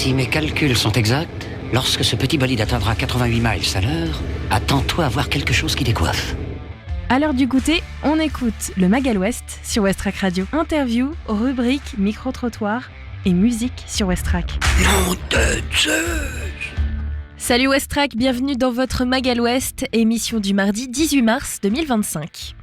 Si mes calculs sont exacts, lorsque ce petit bolide atteindra 88 miles à l'heure, attends-toi à voir quelque chose qui décoiffe. À l'heure du goûter, on écoute le Mag à l'Ouest sur Westrack Radio. Interview, rubrique, micro-trottoir et musique sur Westrack. Nom de Zeus! Salut Westrack, bienvenue dans votre Mag à l'Ouest, émission du mardi 18 mars 2025.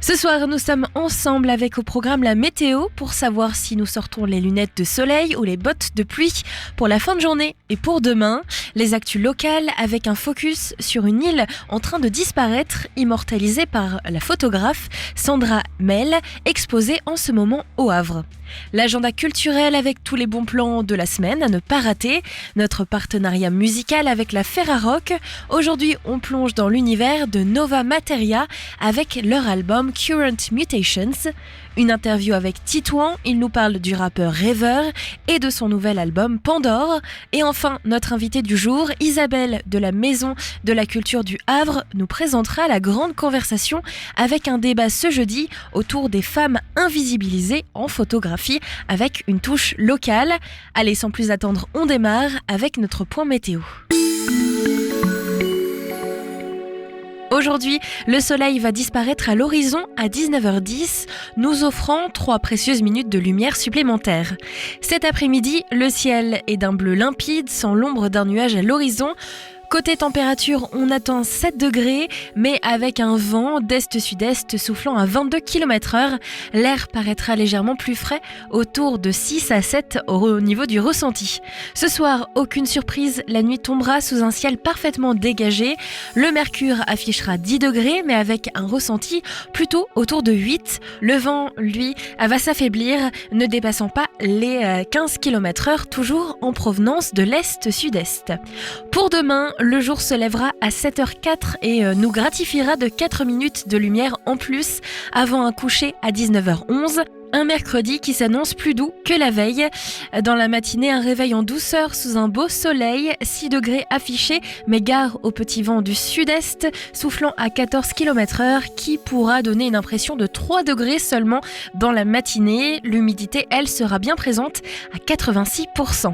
Ce soir, nous sommes ensemble avec au programme la météo pour savoir si nous sortons les lunettes de soleil ou les bottes de pluie pour la fin de journée. Et pour demain, les actus locales avec un focus sur une île en train de disparaître, immortalisée par la photographe Sandra Mel, exposée en ce moment au Havre. L'agenda culturel avec tous les bons plans de la semaine à ne pas rater, notre partenariat musical avec la Ferrarock. Aujourd'hui, on plonge dans l'univers de Nova Materia avec leur album Current Mutations. Une interview avec Titouan, il nous parle du rappeur Rêveur et de son nouvel album Pandore. Et enfin, notre invitée du jour, Isabelle de la Maison de la Culture du Havre, nous présentera la grande conversation avec un débat ce jeudi autour des femmes invisibilisées en photographie avec une touche locale. Allez, sans plus attendre, on démarre avec notre point météo. Aujourd'hui, le soleil va disparaître à l'horizon à 19h10, nous offrant 3 précieuses minutes de lumière supplémentaire. Cet après-midi, le ciel est d'un bleu limpide, sans l'ombre d'un nuage à l'horizon. Côté température, on attend 7 degrés, mais avec un vent d'est-sud-est soufflant à 22 km/h. L'air paraîtra légèrement plus frais, autour de 6 à 7 au niveau du ressenti. Ce soir, aucune surprise, la nuit tombera sous un ciel parfaitement dégagé. Le mercure affichera 10 degrés, mais avec un ressenti plutôt autour de 8. Le vent, lui, va s'affaiblir, ne dépassant pas les 15 km/h, toujours en provenance de l'est-sud-est. Pour demain, le jour se lèvera à 7h04 et nous gratifiera de 4 minutes de lumière en plus avant un coucher à 19h11. Un mercredi qui s'annonce plus doux que la veille. Dans la matinée, un réveil en douceur sous un beau soleil, 6 degrés affichés, mais gare au petit vent du sud-est, soufflant à 14 km/h, qui pourra donner une impression de 3 degrés seulement dans la matinée. L'humidité, elle, sera bien présente à 86%.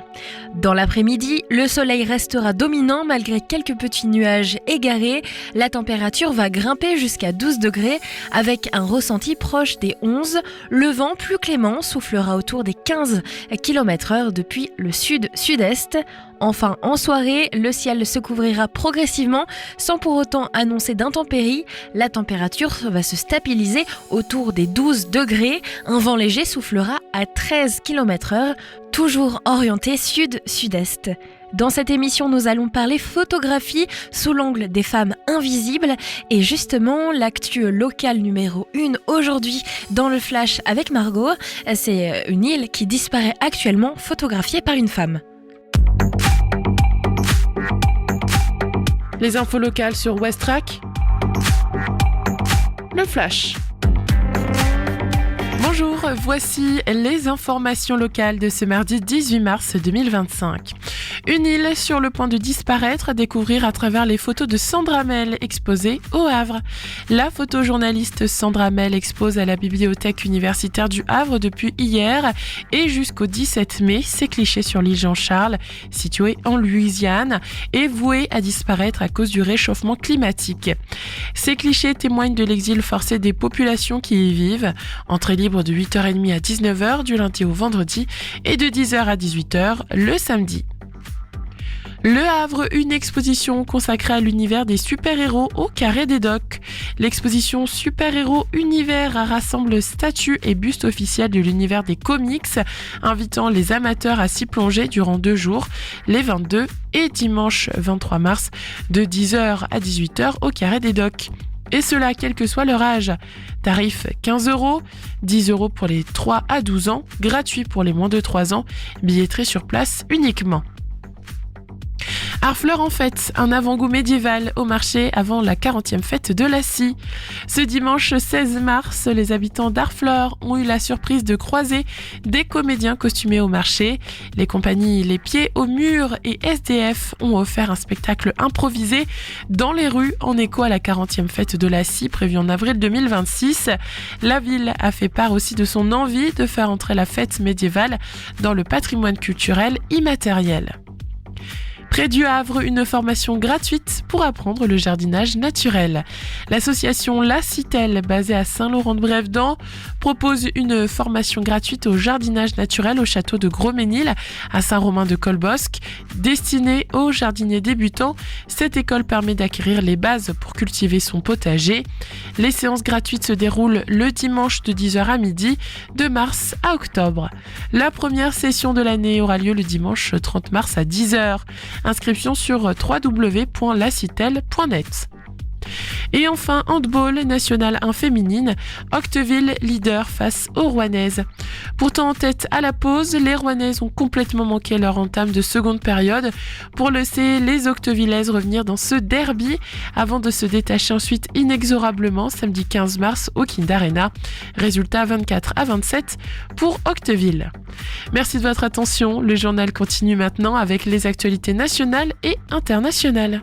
Dans l'après-midi, le soleil restera dominant malgré quelques petits nuages égarés. La température va grimper jusqu'à 12 degrés avec un ressenti proche des 11. Le vent plus clément soufflera autour des 15 km/h depuis le sud-sud-est. Enfin, en soirée, le ciel se couvrira progressivement sans pour autant annoncer d'intempéries. La température va se stabiliser autour des 12 degrés. Un vent léger soufflera à 13 km/h, toujours orienté sud-sud-est. Dans cette émission, nous allons parler photographie sous l'angle des femmes invisibles et justement l'actu local numéro 1 aujourd'hui dans le Flash avec Margot, c'est une île qui disparaît actuellement photographiée par une femme. Les infos locales sur Westrack. Le Flash. Bonjour, voici les informations locales de ce mardi 18 mars 2025. Une île sur le point de disparaître à découvrir à travers les photos de Sandra Mel exposées au Havre. La photojournaliste Sandra Mel expose à la bibliothèque universitaire du Havre depuis hier et jusqu'au 17 mai ses clichés sur l'île Jean-Charles, située en Louisiane, et vouée à disparaître à cause du réchauffement climatique. Ces clichés témoignent de l'exil forcé des populations qui y vivent. Entrée libre de 8h30 à 19h du lundi au vendredi et de 10h à 18h le samedi. Le Havre, une exposition consacrée à l'univers des super-héros au Carré des Docks. L'exposition Super-héros Univers rassemble statues et bustes officiels de l'univers des comics, invitant les amateurs à s'y plonger durant 2 jours, les 22 et dimanche 23 mars, de 10h à 18h au Carré des Docks. Et cela quel que soit leur âge. Tarif 15 €, 10 € pour les 3 à 12 ans, gratuit pour les moins de 3 ans, billetterie sur place uniquement. Harfleur en fête, un avant-goût médiéval au marché avant la 40e fête de la scie. Ce dimanche 16 mars, les habitants d'Harfleur ont eu la surprise de croiser des comédiens costumés au marché. Les compagnies Les Pieds au Mur et SDF ont offert un spectacle improvisé dans les rues en écho à la 40e fête de la scie prévue en avril 2026. La ville a fait part aussi de son envie de faire entrer la fête médiévale dans le patrimoine culturel immatériel. Près du Havre, une formation gratuite pour apprendre le jardinage naturel. L'association La Citelle, basée à Saint-Laurent-de-Brévedent, propose une formation gratuite au jardinage naturel au château de Gros-Ménil à Saint-Romain-de-Colbosc. Destinée aux jardiniers débutants, cette école permet d'acquérir les bases pour cultiver son potager. Les séances gratuites se déroulent le dimanche de 10h à midi, de mars à octobre. La première session de l'année aura lieu le dimanche 30 mars à 10h. Inscription sur www.lacitelle.net. Et enfin, handball national 1 féminine, Octeville leader face aux Rouennaises. Pourtant en tête à la pause, les Rouennaises ont complètement manqué leur entame de seconde période pour laisser les Octevillaises revenir dans ce derby avant de se détacher ensuite inexorablement samedi 15 mars au Kind Arena. Résultat 24-27 pour Octeville. Merci de votre attention. Le journal continue maintenant avec les actualités nationales et internationales.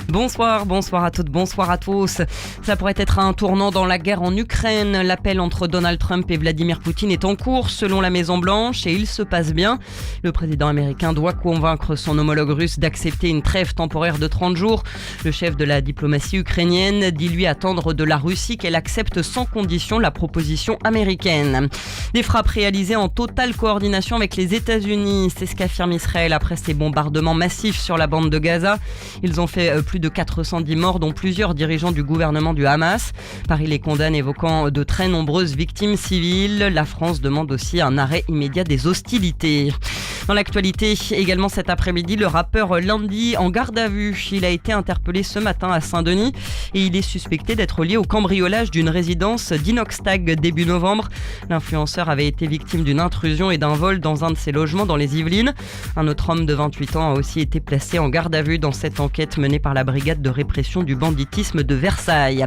Bonsoir à toutes, bonsoir à tous. Ça pourrait être un tournant dans la guerre en Ukraine. L'appel entre Donald Trump et Vladimir Poutine est en cours selon la Maison-Blanche et il se passe bien. Le président américain doit convaincre son homologue russe d'accepter une trêve temporaire de 30 jours. Le chef de la diplomatie ukrainienne dit lui attendre de la Russie qu'elle accepte sans condition la proposition américaine. Des frappes réalisées en totale coordination avec les États-Unis. C'est ce qu'affirme Israël après ces bombardements massifs sur la bande de Gaza. Ils ont fait plus de 410 morts, dont plusieurs dirigeants du gouvernement du Hamas. Paris les condamne, évoquant de très nombreuses victimes civiles. La France demande aussi un arrêt immédiat des hostilités. Dans l'actualité, également cet après-midi, le rappeur Landy en garde à vue. Il a été interpellé ce matin à Saint-Denis et il est suspecté d'être lié au cambriolage d'une résidence d'Inoxtag début novembre. L'influenceur avait été victime d'une intrusion et d'un vol dans un de ses logements dans les Yvelines. Un autre homme de 28 ans a aussi été placé en garde à vue dans cette enquête menée par la brigade de répression du banditisme de Versailles.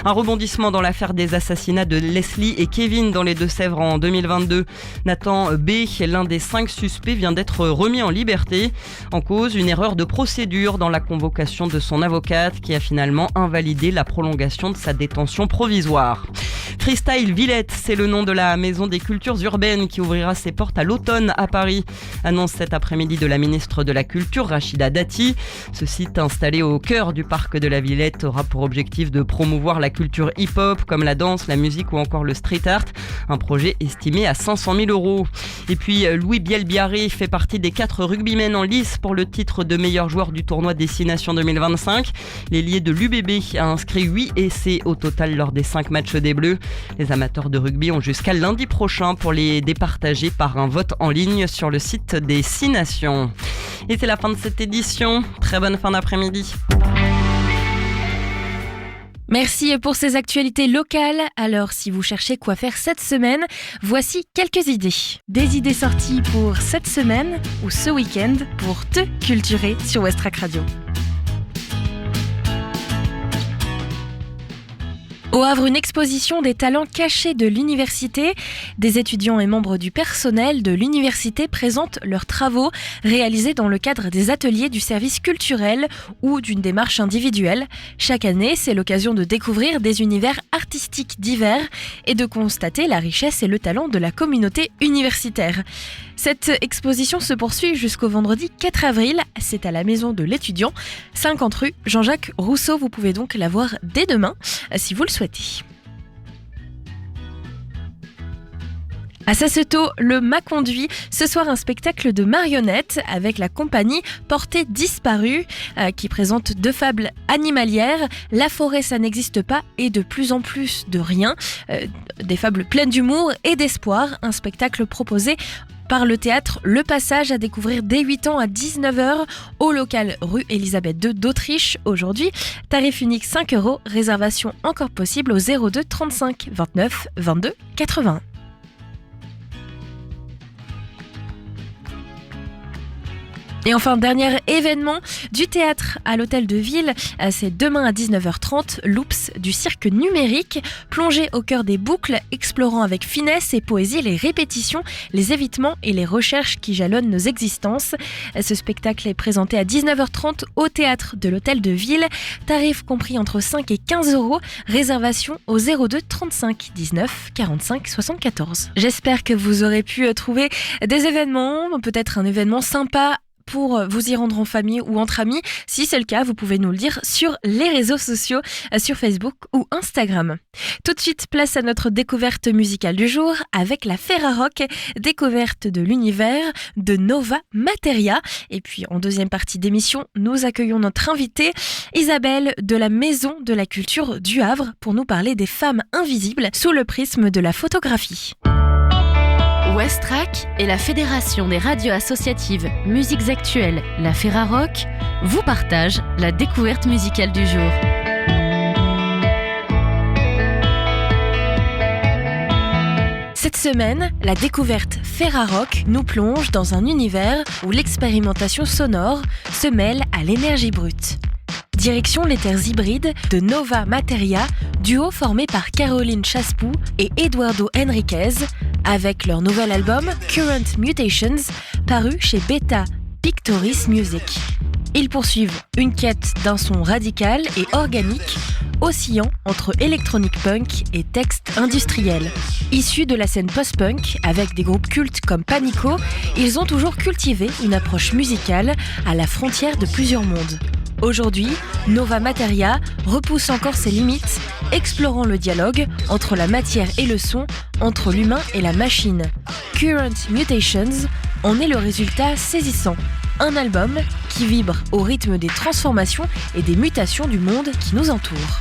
Un rebondissement dans l'affaire des assassinats de Leslie et Kevin dans les Deux-Sèvres en 2022. Nathan B, l'un des 5 suspects, vient d'être remis en liberté. En cause, une erreur de procédure dans la convocation de son avocate qui a finalement invalidé la prolongation de sa détention provisoire. Freestyle Villette, c'est le nom de la maison des cultures urbaines qui ouvrira ses portes à l'automne à Paris. Annonce cet après-midi de la ministre de la Culture, Rachida Dati. Ce site installé au cœur du parc de la Villette aura pour objectif de promouvoir la culture hip-hop comme la danse, la musique ou encore le street art. Un projet estimé à 500 000 €. Et puis Louis Bielbiaré fait partie des 4 rugbymen en lice pour le titre de meilleur joueur du tournoi Destination 2025. L'ailier de l'UBB a inscrit 8 essais au total lors des 5 matchs des Bleus. Les amateurs de rugby ont jusqu'à lundi prochain pour les départager par un vote en ligne sur le site des 6 nations. Et c'est la fin de cette édition. Très bonne fin d'après-midi. Merci pour ces actualités locales. Alors, si vous cherchez quoi faire cette semaine, voici quelques idées. Des idées sorties pour cette semaine ou ce week-end pour te culturer sur Westrack Radio. Au Havre, une exposition des talents cachés de l'université. Des étudiants et membres du personnel de l'université présentent leurs travaux réalisés dans le cadre des ateliers du service culturel ou d'une démarche individuelle. Chaque année, c'est l'occasion de découvrir des univers artistiques divers et de constater la richesse et le talent de la communauté universitaire. Cette exposition se poursuit jusqu'au vendredi 4 avril. C'est à la maison de l'étudiant, 50 rue Jean-Jacques Rousseau. Vous pouvez donc la voir dès demain si vous le souhaitez. À Sassetot, le m'a conduit. Ce soir, un spectacle de marionnettes avec la compagnie Portée Disparue qui présente 2 fables animalières. La forêt, ça n'existe pas et de plus en plus de rien. Des fables pleines d'humour et d'espoir. Un spectacle proposé par le théâtre Le Passage à découvrir dès 8 ans à 19h au local rue Elisabeth II d'Autriche aujourd'hui. Tarif unique 5 €, réservation encore possible au 02 35 29 22 81. Et enfin, dernier événement du théâtre à l'Hôtel de Ville, c'est demain à 19h30, Loops du cirque numérique, plongé au cœur des boucles, explorant avec finesse et poésie les répétitions, les évitements et les recherches qui jalonnent nos existences. Ce spectacle est présenté à 19h30 au théâtre de l'Hôtel de Ville, tarif compris entre 5 et 15 €, réservation au 02 35 19 45 74. J'espère que vous aurez pu trouver des événements, peut-être un événement sympa pour vous y rendre en famille ou entre amis. Si c'est le cas, vous pouvez nous le dire sur les réseaux sociaux, sur Facebook ou Instagram. Tout de suite, place à notre découverte musicale du jour avec la Ferrarock, découverte de l'univers de Nova Materia. Et puis en deuxième partie d'émission, nous accueillons notre invitée Isabelle de la Maison de la Culture du Havre pour nous parler des femmes invisibles sous le prisme de la photographie. Westrack et la Fédération des radios associatives Musiques Actuelles, la Ferrarock, vous partagent la découverte musicale du jour. Cette semaine, la découverte Ferrarock nous plonge dans un univers où l'expérimentation sonore se mêle à l'énergie brute. Direction les terres hybrides de Nova Materia, duo formé par Caroline Chaspou et Eduardo Henriquez, avec leur nouvel album Current Mutations, paru chez Beta Pictoris Music. Ils poursuivent une quête d'un son radical et organique, oscillant entre electronic punk et texte industriel. Issus de la scène post-punk, avec des groupes cultes comme Panico, ils ont toujours cultivé une approche musicale à la frontière de plusieurs mondes. Aujourd'hui, Nova Materia repousse encore ses limites, explorant le dialogue entre la matière et le son, entre l'humain et la machine. Current Mutations en est le résultat saisissant. Un album qui vibre au rythme des transformations et des mutations du monde qui nous entoure.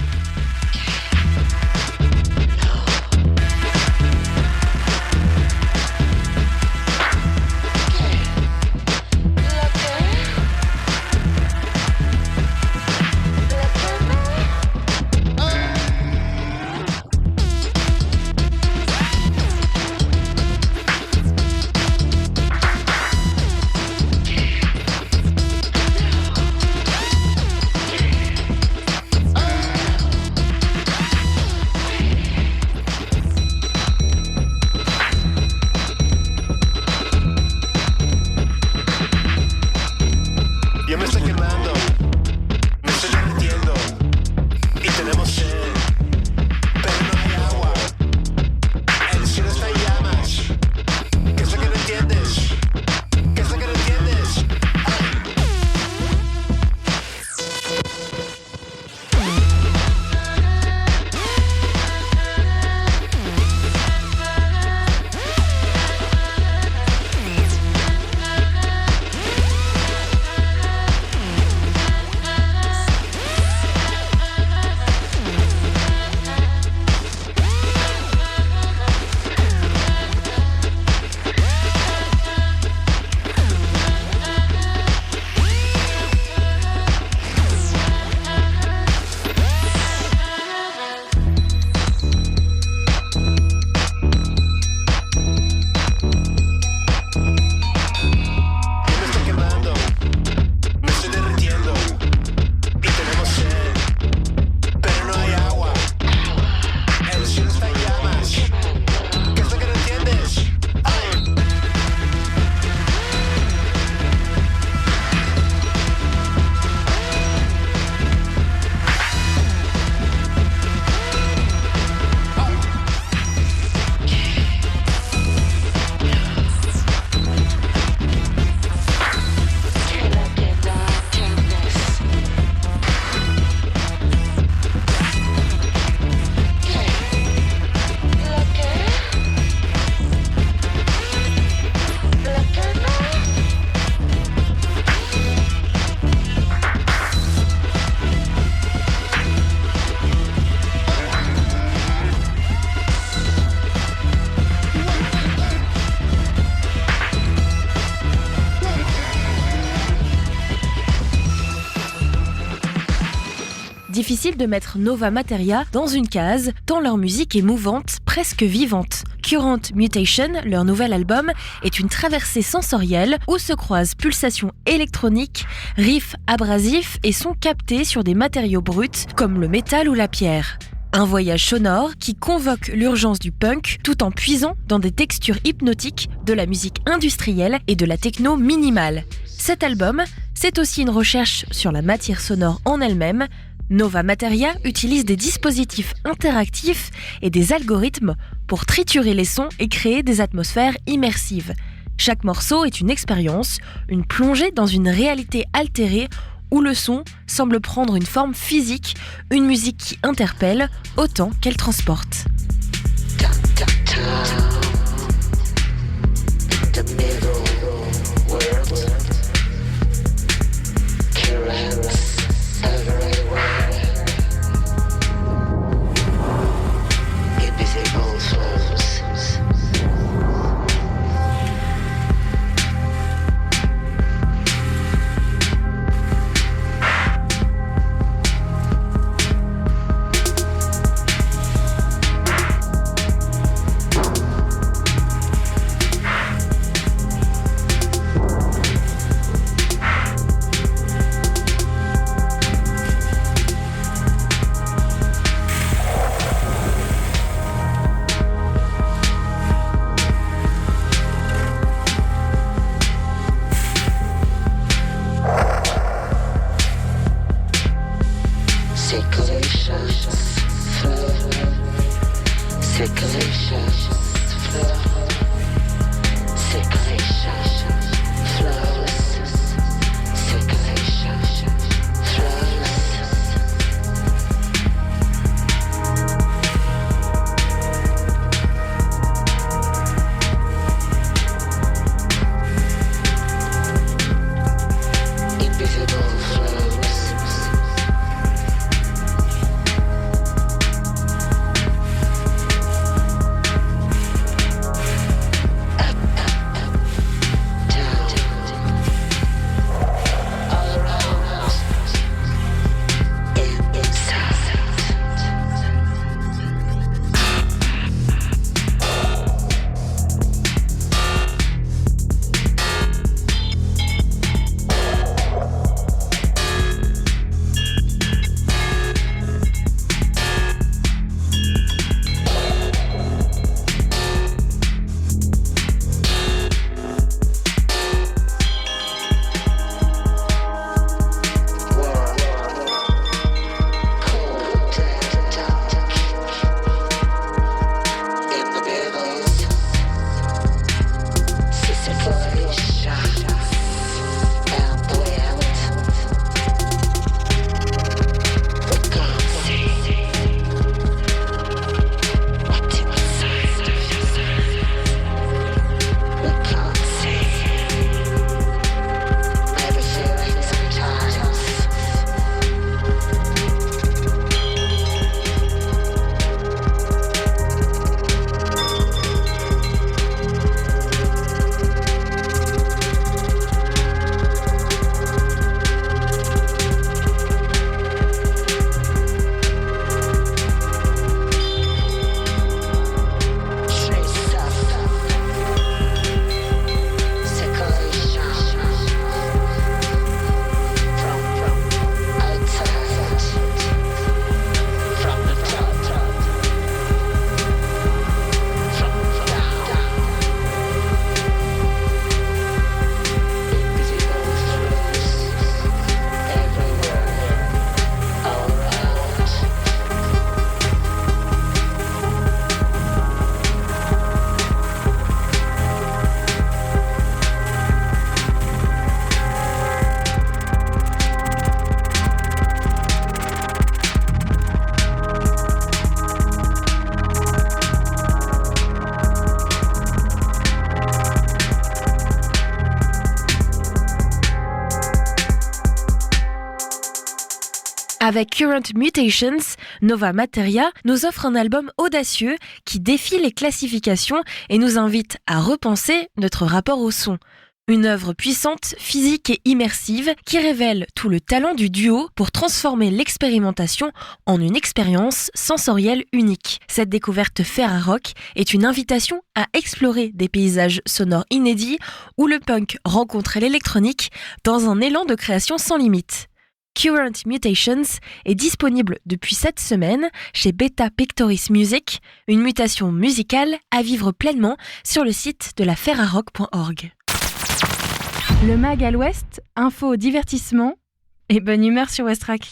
difficile de mettre Nova Materia dans une case, tant leur musique est mouvante, presque vivante. Current Mutation, leur nouvel album, est une traversée sensorielle où se croisent pulsations électroniques, riffs abrasifs et sons captés sur des matériaux bruts comme le métal ou la pierre. Un voyage sonore qui convoque l'urgence du punk tout en puisant dans des textures hypnotiques, de la musique industrielle et de la techno minimale. Cet album, c'est aussi une recherche sur la matière sonore en elle-même. Nova Materia utilise des dispositifs interactifs et des algorithmes pour triturer les sons et créer des atmosphères immersives. Chaque morceau est une expérience, une plongée dans une réalité altérée où le son semble prendre une forme physique, une musique qui interpelle autant qu'elle transporte. Avec Current Mutations, Nova Materia nous offre un album audacieux qui défie les classifications et nous invite à repenser notre rapport au son. Une œuvre puissante, physique et immersive qui révèle tout le talent du duo pour transformer l'expérimentation en une expérience sensorielle unique. Cette découverte Ferrarock est une invitation à explorer des paysages sonores inédits où le punk rencontre l'électronique dans un élan de création sans limite. Current Mutations est disponible depuis cette semaine chez Beta Pictoris Music, une mutation musicale à vivre pleinement sur le site de la ferrarock.org. Le Mag à l'Ouest, info, divertissement et bonne humeur sur Westrack.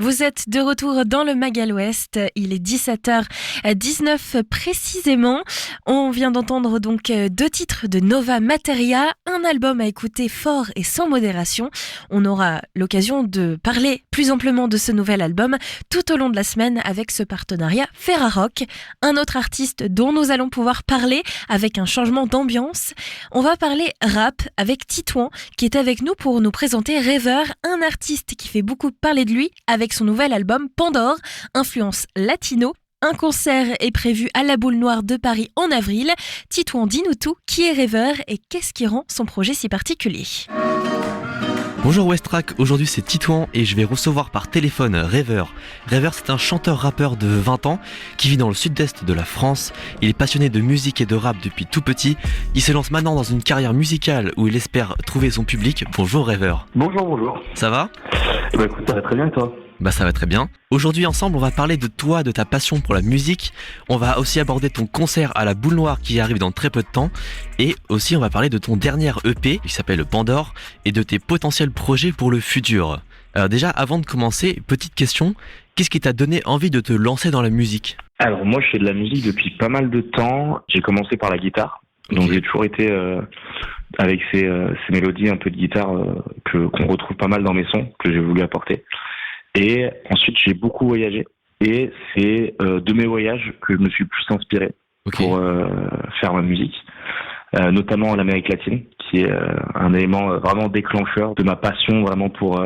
Vous êtes de retour dans le Mag à l'Ouest, il est 17h19 précisément. On vient d'entendre donc 2 titres de Nova Materia, un album à écouter fort et sans modération. On aura l'occasion de parler plus amplement de ce nouvel album tout au long de la semaine avec ce partenariat Ferrarock, un autre artiste dont nous allons pouvoir parler avec un changement d'ambiance. On va parler rap avec Titouan qui est avec nous pour nous présenter Rêveur, un artiste qui fait beaucoup parler de lui avec son nouvel album Pandore, influence latino. Un concert est prévu à la Boule Noire de Paris en avril. Titouan, dis-nous tout, qui est Rêveur et qu'est-ce qui rend son projet si particulier ? Bonjour Westrack, aujourd'hui c'est Titouan et je vais recevoir par téléphone Rêveur. Rêveur, c'est un chanteur-rappeur de 20 ans qui vit dans le sud-est de la France. Il est passionné de musique et de rap depuis tout petit. Il se lance maintenant dans une carrière musicale où il espère trouver son public. Bonjour Rêveur. Bonjour. Ça va ? Écoute, ça va très bien et toi ? Ça va très bien. Aujourd'hui ensemble on va parler de toi, de ta passion pour la musique. On va aussi aborder ton concert à la Boule Noire qui arrive dans très peu de temps. Et aussi on va parler de ton dernier EP qui s'appelle Pandore et de tes potentiels projets pour le futur. Alors déjà avant de commencer, petite question, qu'est-ce qui t'a donné envie de te lancer dans la musique ? Alors moi je fais de la musique depuis pas mal de temps. J'ai commencé par la guitare. Donc j'ai toujours été avec ces mélodies un peu de guitare qu'on retrouve pas mal dans mes sons que j'ai voulu apporter. Et ensuite, j'ai beaucoup voyagé. Et c'est de mes voyages que je me suis plus inspiré pour faire ma musique, notamment en Amérique latine, qui est un élément vraiment déclencheur de ma passion vraiment pour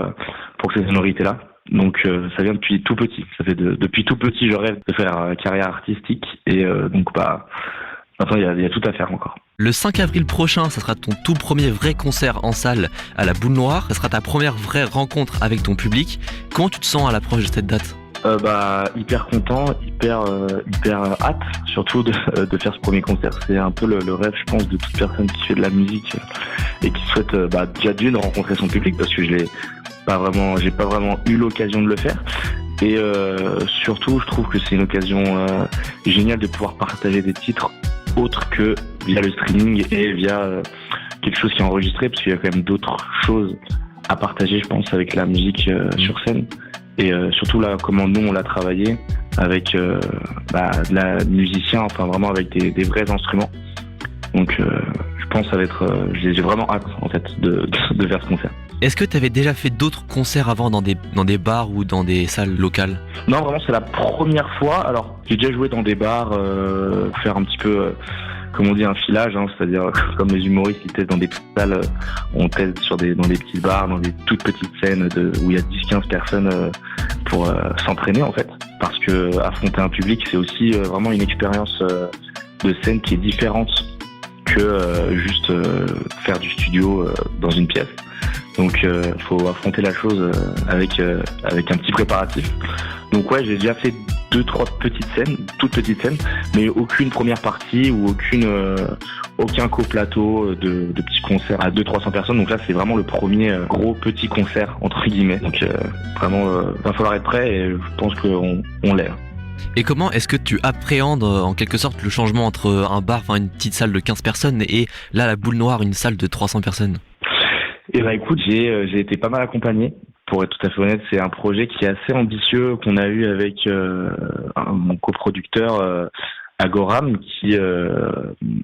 ces sonorités-là. Donc ça vient depuis tout petit. Ça fait depuis tout petit, je rêve de faire carrière artistique. Et donc maintenant, il y a tout à faire encore. Le 5 avril prochain, ça sera ton tout premier vrai concert en salle à la Boule Noire. Ça sera ta première vraie rencontre avec ton public. Comment tu te sens à l'approche de cette date ? Hyper content, hyper hâte, surtout de faire ce premier concert. C'est un peu le rêve, je pense, de toute personne qui fait de la musique et qui souhaite déjà d'une rencontrer son public, parce que j'ai pas vraiment eu l'occasion de le faire. Et surtout, je trouve que c'est une occasion géniale de pouvoir partager des titres autres que via le streaming et via quelque chose qui est enregistré, parce qu'il y a quand même d'autres choses à partager, je pense, avec la musique sur scène. Et surtout là, comment nous on l'a travaillé avec de la musicien, enfin vraiment avec des vrais instruments. Donc je pense que ça va être, j'ai vraiment hâte en fait de faire ce concert. Est-ce que tu avais déjà fait d'autres concerts avant dans des bars ou dans des salles locales ? Non, vraiment c'est la première fois. Alors j'ai déjà joué dans des bars, faire un petit peu comme on dit un filage, c'est-à-dire comme les humoristes qui testent dans des petites salles, on teste dans des petits bars, dans des toutes petites scènes où il y a 10-15 personnes pour s'entraîner en fait. Parce que affronter un public, c'est aussi vraiment une expérience de scène qui est différente que juste faire du studio dans une pièce. Donc faut affronter la chose avec un petit préparatif. Donc ouais, j'ai déjà fait 2-3 toutes petites scènes, mais aucune première partie ou aucun co-plateau de petits concerts à 200-300 personnes. Donc là, c'est vraiment le premier gros petit concert entre guillemets. Donc vraiment, va falloir être prêt et je pense qu'on l'est. Et comment est-ce que tu appréhendes en quelque sorte le changement entre un bar, une petite salle de 15 personnes et là la Boule Noire, une salle de 300 personnes ? Écoute, j'ai été pas mal accompagné. Pour être tout à fait honnête, c'est un projet qui est assez ambitieux qu'on a eu avec mon coproducteur Agoram, qui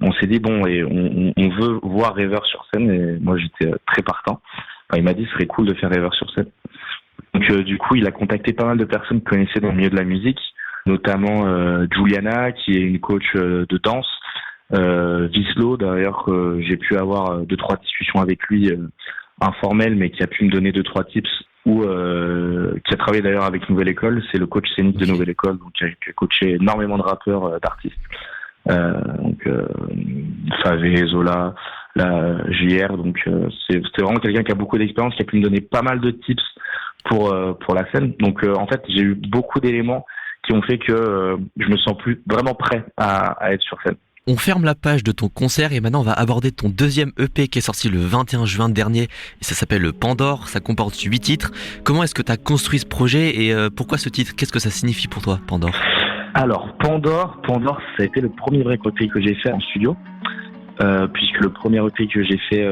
on s'est dit et on veut voir Rêveur sur scène, et moi j'étais très partant. Il m'a dit ce serait cool de faire Rêveur sur scène. Donc du coup, il a contacté pas mal de personnes qu'il connaissait dans le milieu de la musique, notamment Juliana, qui est une coach de danse, Vislo d'ailleurs, que j'ai pu avoir 2-3 discussions avec lui informelles, mais qui a pu me donner 2-3 tips, ou qui a travaillé d'ailleurs avec Nouvelle École, c'est le coach scénique de Nouvelle École, donc qui a coaché énormément de rappeurs, d'artistes, donc Favé, Zola, la JR. Donc c'était vraiment quelqu'un qui a beaucoup d'expérience, qui a pu me donner pas mal de tips pour la scène. Donc en fait, j'ai eu beaucoup d'éléments qui ont fait que je me sens plus vraiment prêt à être sur scène. On ferme la page de ton concert et maintenant on va aborder ton deuxième EP qui est sorti le 21 juin dernier et ça s'appelle Pandore, ça comporte 8 titres. Comment est-ce que tu as construit ce projet et pourquoi ce titre? Qu'est-ce que ça signifie pour toi, Pandore? Alors, Pandore, ça a été le premier vrai EP que j'ai fait en studio, puisque le premier EP que j'ai fait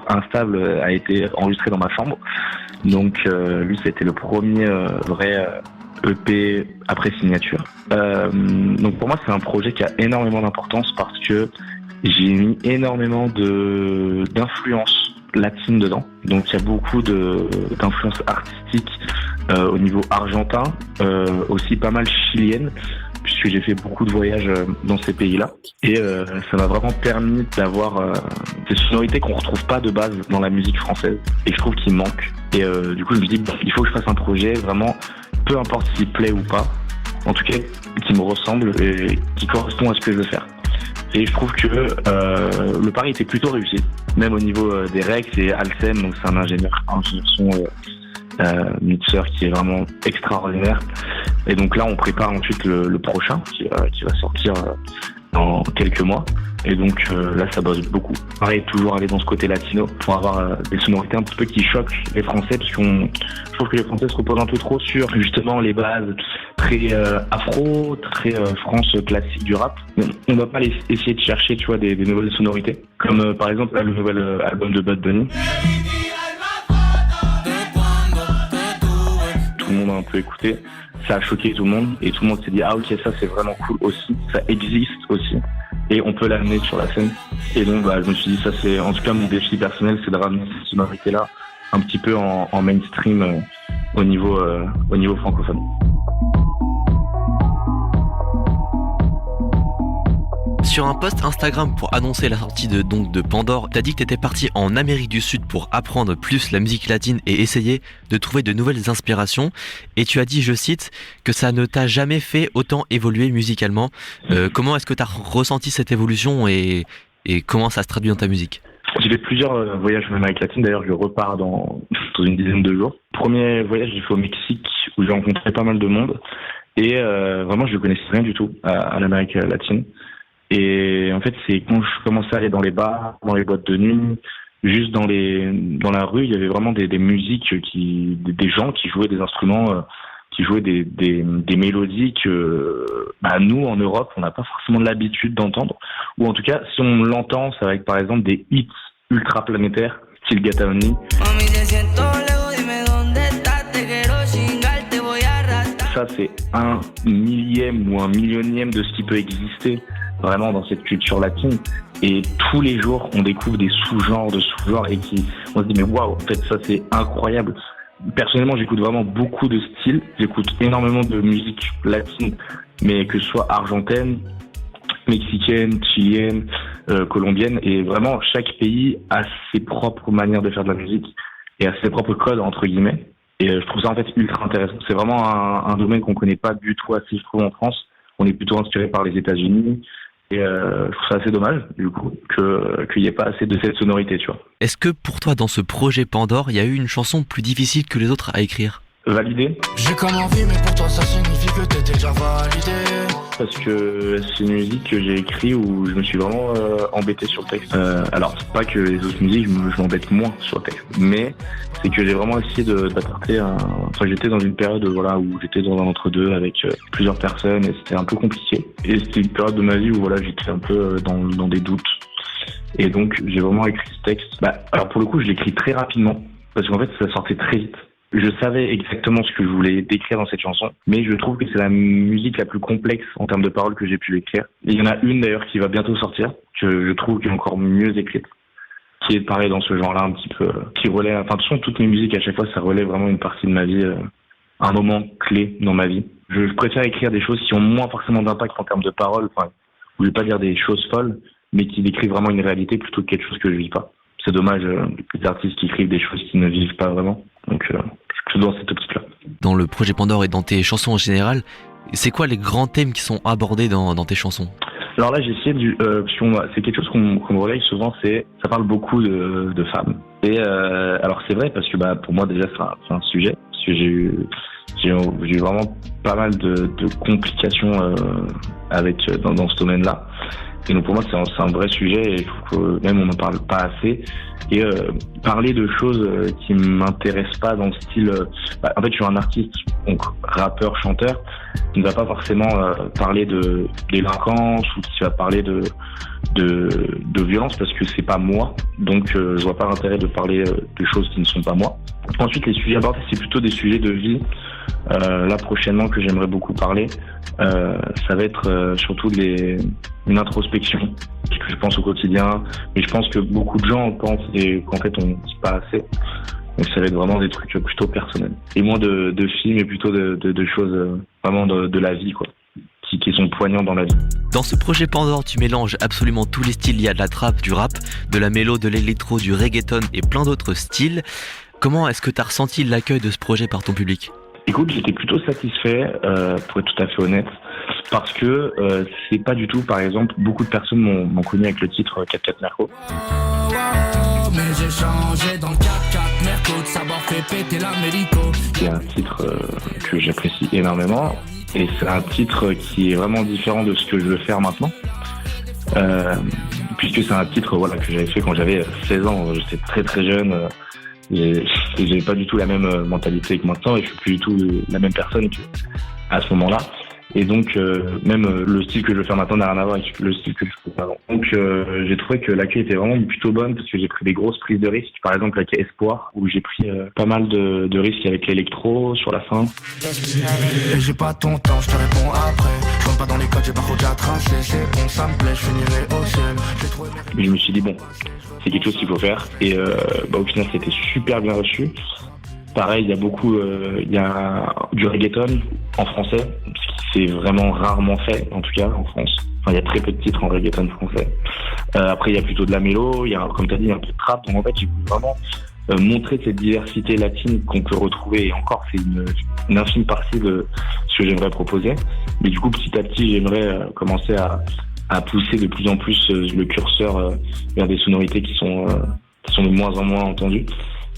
instable a été enregistré dans ma chambre. Donc lui, c'était le premier vrai EP après signature. Donc pour moi, c'est un projet qui a énormément d'importance parce que j'ai mis énormément d'influences latines dedans. Donc il y a beaucoup d'influences artistiques au niveau argentin, aussi pas mal chilienne, puisque j'ai fait beaucoup de voyages dans ces pays-là. Et ça m'a vraiment permis d'avoir des sonorités qu'on retrouve pas de base dans la musique française et que je trouve qu'il manque. Et du coup, je me dis, il faut que je fasse un projet vraiment, peu importe s'il plaît ou pas, en tout cas, qui me ressemble et qui correspond à ce que je veux faire. Et je trouve que le pari était plutôt réussi, même au niveau des Rex et Alcem, donc c'est un ingénieur son mixeur qui est vraiment extraordinaire. Et donc là, on prépare ensuite le prochain qui va sortir dans quelques mois. Et donc là, ça bosse beaucoup. Pareil, toujours aller dans ce côté latino pour avoir des sonorités un petit peu qui choquent les Français, parce je trouve que les Français se reposent un peu trop sur justement les bases très afro, très France classique du rap. On va pas essayer de chercher, tu vois, des nouvelles sonorités, comme par exemple le nouvel album de Bad Bunny. Tout le monde a un peu écouté, ça a choqué tout le monde et tout le monde s'est dit ah ok, ça c'est vraiment cool aussi, ça existe aussi et on peut l'amener sur la scène. Et donc je me suis dit, ça c'est en tout cas mon défi personnel, c'est de ramener cette sonorité là un petit peu en mainstream au niveau francophone. Sur un post Instagram pour annoncer la sortie de Pandore, t'as dit que t'étais parti en Amérique du Sud pour apprendre plus la musique latine et essayer de trouver de nouvelles inspirations. Et tu as dit, je cite, que ça ne t'a jamais fait autant évoluer musicalement. Comment est-ce que t'as ressenti cette évolution et comment ça se traduit dans ta musique? J'ai fait plusieurs voyages en Amérique latine, d'ailleurs je repars dans une dizaine de jours. Premier voyage, j'ai fait au Mexique où j'ai rencontré pas mal de monde et vraiment je ne connaissais rien du tout à l'Amérique latine. Et en fait, c'est quand je commençais à aller dans les bars, dans les boîtes de nuit, juste dans la rue, il y avait vraiment des musiques, des gens qui jouaient des instruments, qui jouaient des mélodies que nous, en Europe, on n'a pas forcément l'habitude d'entendre. Ou en tout cas, si on l'entend, ça va être par exemple des hits ultra planétaires, style Gata Only. Ça, c'est 1/1000 ou 1/100000 de ce qui peut exister vraiment dans cette culture latine. Et tous les jours, on découvre des sous-genres et on se dit, mais waouh, en fait, ça, c'est incroyable. Personnellement, j'écoute vraiment beaucoup de styles. J'écoute énormément de musique latine, mais que ce soit argentine, mexicaine, chilienne, colombienne. Et vraiment, chaque pays a ses propres manières de faire de la musique et a ses propres codes, entre guillemets. Et je trouve ça, en fait, ultra intéressant. C'est vraiment un domaine qu'on connaît pas du tout assez, je trouve, en France. On est plutôt inspiré par les États-Unis. Et je trouve ça assez dommage, du coup, qu'il n'y ait pas assez de cette sonorité, tu vois. Est-ce que pour toi, dans ce projet Pandore, il y a eu une chanson plus difficile que les autres à écrire? Validé. J'ai comme envie, mais pour toi, ça signifie que t'étais déjà validé. Parce que c'est une musique que j'ai écrite où je me suis vraiment embêté sur le texte. Alors, c'est pas que les autres musiques, je m'embête moins sur le texte, mais c'est que j'ai vraiment essayé d'apporter Enfin, j'étais dans une période où j'étais dans un entre-deux avec plusieurs personnes et c'était un peu compliqué. Et c'était une période de ma vie où j'étais un peu dans des doutes. Et donc, j'ai vraiment écrit ce texte. Alors, pour le coup, je l'écris très rapidement parce qu'en fait, ça sortait très vite. Je savais exactement ce que je voulais décrire dans cette chanson, mais je trouve que c'est la musique la plus complexe en termes de paroles que j'ai pu écrire. Et il y en a une d'ailleurs qui va bientôt sortir, que je trouve qui est encore mieux écrite, qui est pareil dans ce genre-là un petit peu, qui relève, enfin de toute façon toutes mes musiques à chaque fois ça relève vraiment une partie de ma vie, un moment clé dans ma vie. Je préfère écrire des choses qui ont moins forcément d'impact en termes de paroles, je vais pas dire des choses folles, mais qui décrivent vraiment une réalité plutôt que quelque chose que je vis pas. C'est dommage, les artistes qui écrivent des choses qui ne vivent pas vraiment. Donc, je suis dans cette optique-là. Dans le projet Pandore et dans tes chansons en général, c'est quoi les grands thèmes qui sont abordés dans tes chansons? Alors là, j'ai essayé c'est quelque chose qu'on me relaye souvent, ça parle beaucoup de femmes. Et alors c'est vrai parce que pour moi déjà c'est un sujet, parce que j'ai eu vraiment pas mal de complications dans ce domaine-là. Et donc pour moi c'est un vrai sujet et il faut que même on n'en parle pas assez. Et parler de choses qui m'intéressent pas dans le style... en fait je suis un artiste, donc rappeur, chanteur, qui ne va pas forcément parler de délinquance ou qui va parler de violence parce que c'est pas moi. Donc je vois pas l'intérêt de parler de choses qui ne sont pas moi. Ensuite les sujets abordés c'est plutôt des sujets de vie. Là prochainement que j'aimerais beaucoup parler, ça va être surtout une introspection que je pense au quotidien, mais je pense que beaucoup de gens en pensent et qu'en fait on ne dit pas assez. Donc ça va être vraiment des trucs plutôt personnels et moins de films et plutôt de choses vraiment de la vie quoi, qui sont poignants dans la vie. Dans ce projet Pandore, tu mélanges absolument tous les styles. Il y a de la trap, du rap, de la mélo, de l'électro, du reggaeton et plein d'autres styles. Comment est-ce que tu as ressenti l'accueil de ce projet par ton public ? Écoute, j'étais plutôt satisfait, pour être tout à fait honnête, parce que c'est pas du tout, par exemple, beaucoup de personnes m'ont connu avec le titre 4-4 Merco. Mais j'ai changé dans le 4-4 Merco, de savoir fait péter l'Américo. C'est un titre que j'apprécie énormément, et c'est un titre qui est vraiment différent de ce que je veux faire maintenant. Puisque c'est un titre que j'avais fait quand j'avais 16 ans, j'étais très très jeune. Et j'avais pas du tout la même mentalité que maintenant et je suis plus du tout la même personne à ce moment-là. Et donc même le style que je veux faire maintenant n'a rien à voir avec le style que je faisais avant. Donc j'ai trouvé que l'accueil était vraiment plutôt bonne parce que j'ai pris des grosses prises de risques. Par exemple avec Espoir où j'ai pris pas mal de risques avec l'électro sur la fin. Et j'ai pas ton temps, je te réponds après. Je rentre pas dans les codes, j'ai pas trop déjà tracé. C'est bon, ça me plaît, je finirai au ciel. Mais je me suis dit bon, c'est quelque chose qu'il faut faire et au final c'était super bien reçu. Pareil, il y a beaucoup, il y a du reggaeton en français, ce qui c'est vraiment rarement fait, en tout cas en France. Enfin, il y a très peu de titres en reggaeton français. Après, il y a plutôt de la mélo, il y a, comme tu as dit, un peu de trap. Donc en fait, j'ai voulu vraiment montrer cette diversité latine qu'on peut retrouver. Et encore, c'est une infime partie de ce que j'aimerais proposer. Mais du coup, petit à petit, j'aimerais commencer à pousser de plus en plus le curseur vers des sonorités qui sont de moins en moins entendues.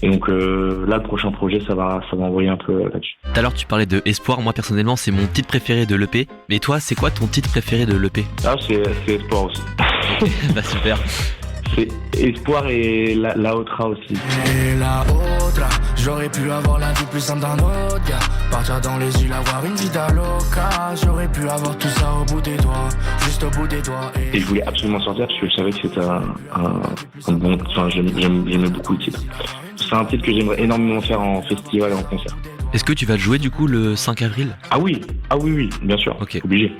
Et donc là, le prochain projet, ça va envoyer un peu là-dessus. Tout à l'heure, tu parlais de Espoir. Moi, personnellement, c'est mon titre préféré de l'EP. Mais toi, c'est quoi ton titre préféré de l'EP ? Ah, c'est Espoir aussi. Bah super. C'est Espoir et la Otra aussi. Et la Otra, j'aurais pu avoir la vie plus simple d'un autre gars. Partir dans les îles, avoir une vie d'aloca. J'aurais pu avoir tout ça au bout des doigts, juste au bout des doigts. Et je voulais absolument sortir parce que je savais que c'était un bon... Enfin, j'aimais beaucoup le titre. C'est un titre que j'aimerais énormément faire en festival et en concert. Est-ce que tu vas le jouer du coup le 5 avril ? Ah oui, bien sûr, ok. Obligé.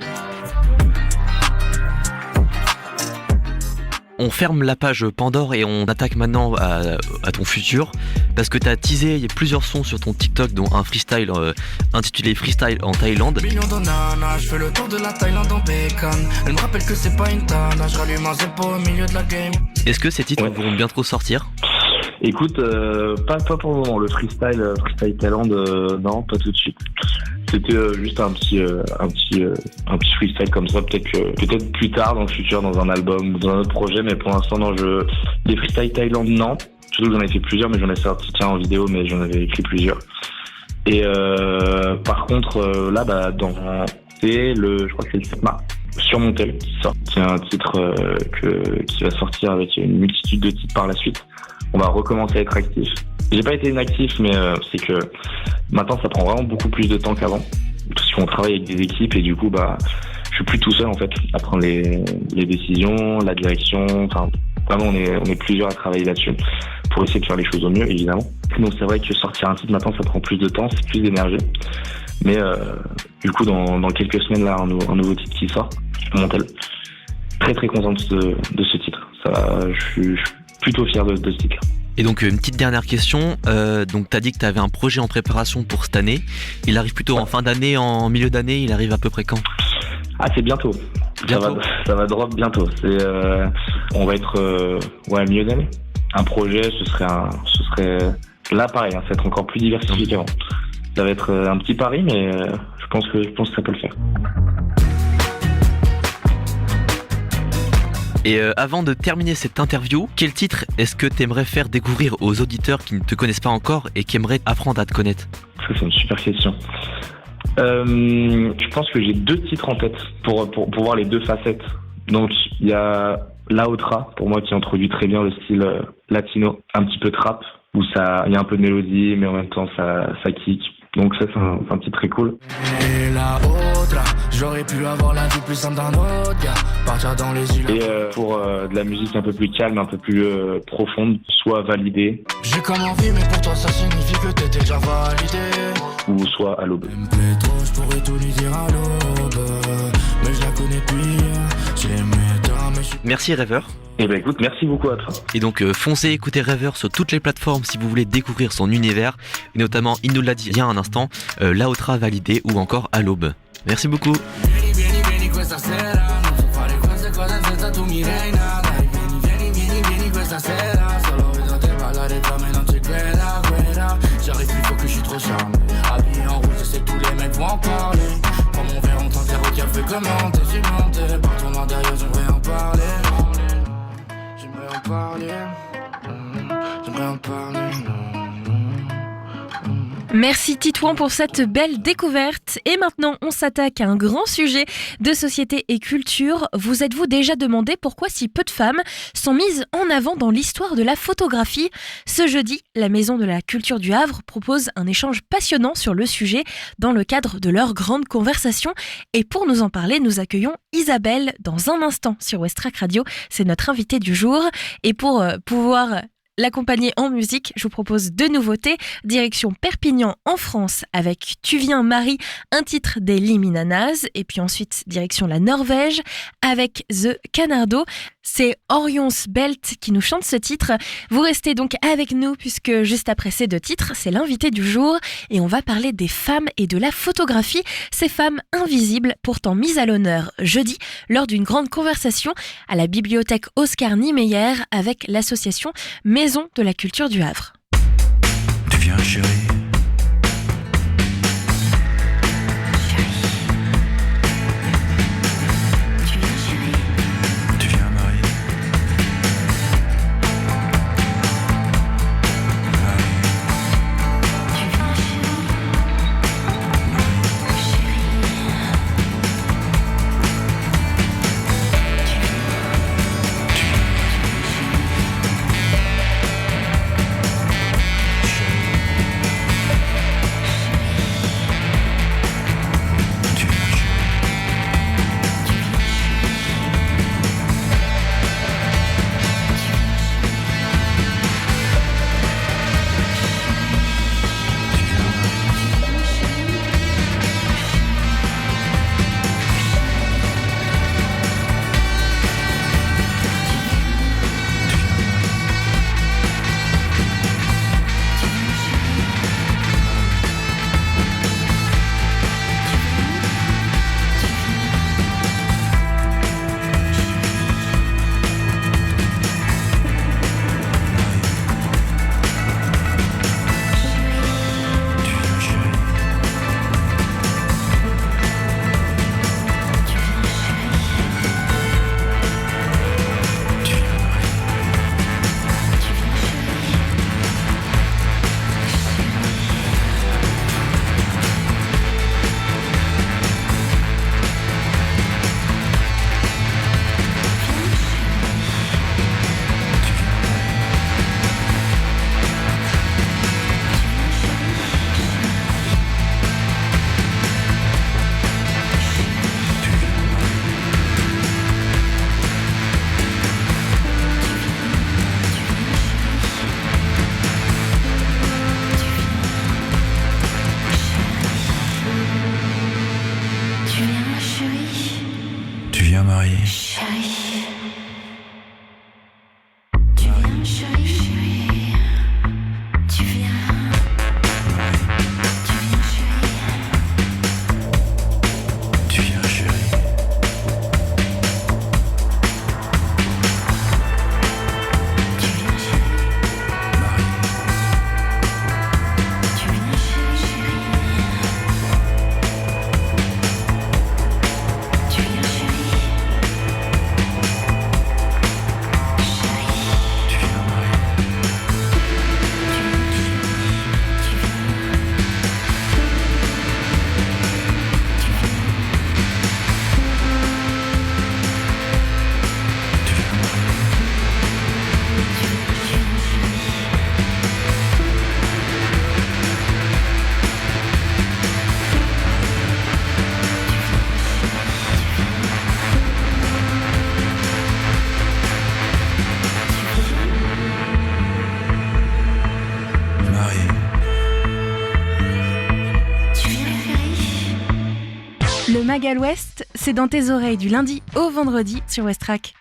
On ferme la page Pandore et on attaque maintenant à ton futur parce que tu as teasé, il y a plusieurs sons sur ton TikTok dont un freestyle intitulé Freestyle en Thaïlande. Millions de nanas, je fais le tour de la Thaïlande en bacon. Elle me rappelle que c'est pas une tana, je rallume un zépo au milieu de la game. Est-ce que ces titres vont bientôt sortir ? Écoute, pas pour le moment. Le freestyle Thaïlande, non, pas tout de suite. C'était juste un petit freestyle comme ça, peut-être plus tard dans le futur, dans un album ou dans un autre projet, mais pour l'instant, non, des freestyle Thaïlande, non. Surtout que j'en ai fait plusieurs, mais j'en ai sorti en vidéo, mais j'en avais écrit plusieurs. Et par contre, là, je crois que c'est le 7 mars, sur Montel qui sort. C'est un titre qui va sortir avec une multitude de titres par la suite. On va recommencer à être actif. J'ai pas été inactif, mais c'est que maintenant ça prend vraiment beaucoup plus de temps qu'avant. Parce qu'on travaille avec des équipes et du coup, je suis plus tout seul en fait à prendre les décisions, la direction. Enfin, vraiment, on est plusieurs à travailler là-dessus pour essayer de faire les choses au mieux, évidemment. Donc c'est vrai que sortir un titre maintenant, ça prend plus de temps, c'est plus d'énergie. Mais du coup, dans quelques semaines là, un nouveau titre qui sort. Montel. Très très content de ce titre. Je suis plutôt fier de ce titre. Et donc une petite dernière question, donc tu as dit que tu avais un projet en préparation pour cette année, il arrive plutôt en fin d'année, en milieu d'année, il arrive à peu près quand ? Ah c'est bientôt. Ça va drop bientôt, on va être milieu d'année. Un projet, ce serait là pareil, ça va être encore plus diversifié qu'avant. Ça va être un petit pari mais je pense que ça peut le faire. Et avant de terminer cette interview, quel titre est-ce que tu aimerais faire découvrir aux auditeurs qui ne te connaissent pas encore et qui aimeraient apprendre à te connaître? Ça, c'est une super question. Je pense que j'ai 2 titres en tête pour voir les 2 facettes. Donc, il y a La Otra, pour moi, qui introduit très bien le style latino, un petit peu trap, où il y a un peu de mélodie, mais en même temps, ça kick. Donc ça, c'est un titre très cool. Et la Otra, j'aurais pu avoir la vie plus simple d'un autre gars, partir dans les îles. Et pour de la musique un peu plus calme, un peu plus profonde, soit Validé. J'ai comme envie, mais pour toi, ça signifie que t'étais déjà validé. Ou soit À l'aube. Elle me plaît trop, je pourrais tout lui dire à l'aube, mais je la connais depuis. Merci Rêveur. Eh ben écoute, merci beaucoup à toi. Et donc foncez écouter Rêveur sur toutes les plateformes si vous voulez découvrir son univers, et notamment, il nous l'a dit il y a un instant, La Otra Validé ou encore À l'aube. Merci beaucoup. J'arrive plus, faut que je suis trop charmé. Habillé en rouge, je sais que tous les mecs vont en parler. Prends mon verre, on t'enterre au café, comment t'es cimenté. Par ton intérieur, j'aimerais en parler. J'aimerais en parler. J'aimerais en parler. Merci Titouan pour cette belle découverte. Et maintenant, on s'attaque à un grand sujet de société et culture. Vous êtes-vous déjà demandé pourquoi si peu de femmes sont mises en avant dans l'histoire de la photographie ? Ce jeudi, la Maison de la Culture du Havre propose un échange passionnant sur le sujet dans le cadre de leur grande conversation. Et pour nous en parler, nous accueillons Isabelle dans un instant sur Westrack Radio. C'est notre invitée du jour. Et pour pouvoir l'accompagner en musique, je vous propose 2 nouveautés. Direction Perpignan en France avec Tu viens Marie, un titre des Liminanas. Et puis ensuite, direction la Norvège avec The Canardo. C'est Orions Belt qui nous chante ce titre. Vous restez donc avec nous puisque juste après ces 2 titres, c'est l'invité du jour. Et on va parler des femmes et de la photographie. Ces femmes invisibles, pourtant mises à l'honneur jeudi lors d'une grande conversation à la bibliothèque Oscar Niemeyer avec l'association Maison de la Culture du Havre. Tu viens chérie. Magal West, c'est dans tes oreilles du lundi au vendredi sur Westrack.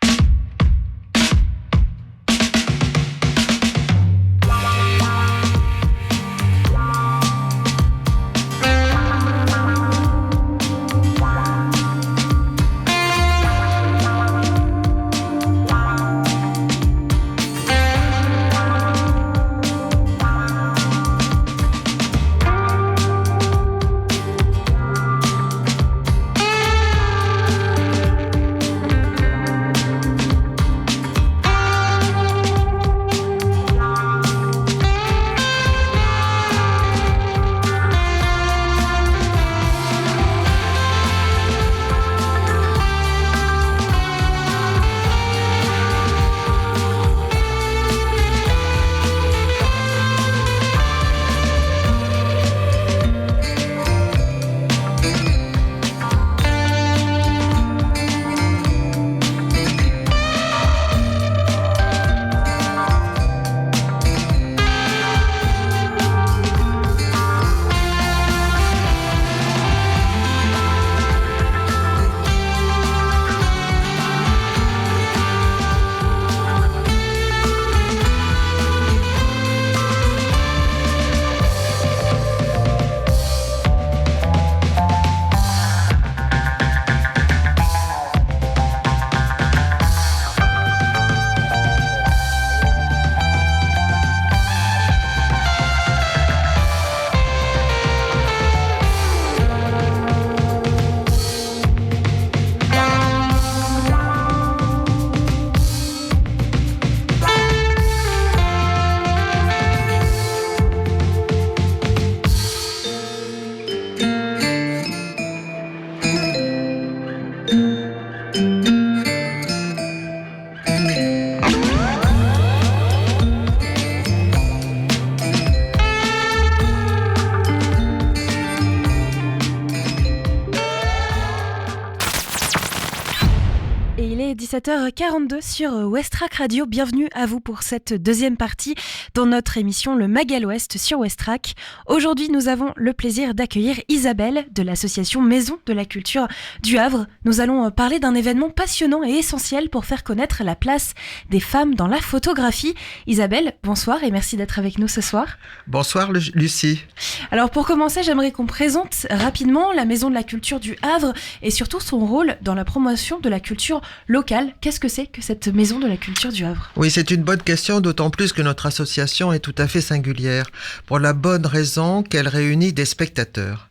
Il est 17h42 sur Westrack Radio. Bienvenue à vous pour cette deuxième partie dans notre émission Le Magal Ouest sur Westrack. Aujourd'hui, nous avons le plaisir d'accueillir Isabelle de l'association Maison de la Culture du Havre. Nous allons parler d'un événement passionnant et essentiel pour faire connaître la place des femmes dans la photographie. Isabelle, bonsoir et merci d'être avec nous ce soir. Bonsoir Lucie. Alors pour commencer, j'aimerais qu'on présente rapidement la Maison de la Culture du Havre et surtout son rôle dans la promotion de la culture locale. Qu'est-ce que c'est que cette Maison de la Culture du Havre ? Oui, c'est une bonne question, d'autant plus que notre association est tout à fait singulière, pour la bonne raison qu'elle réunit des spectateurs.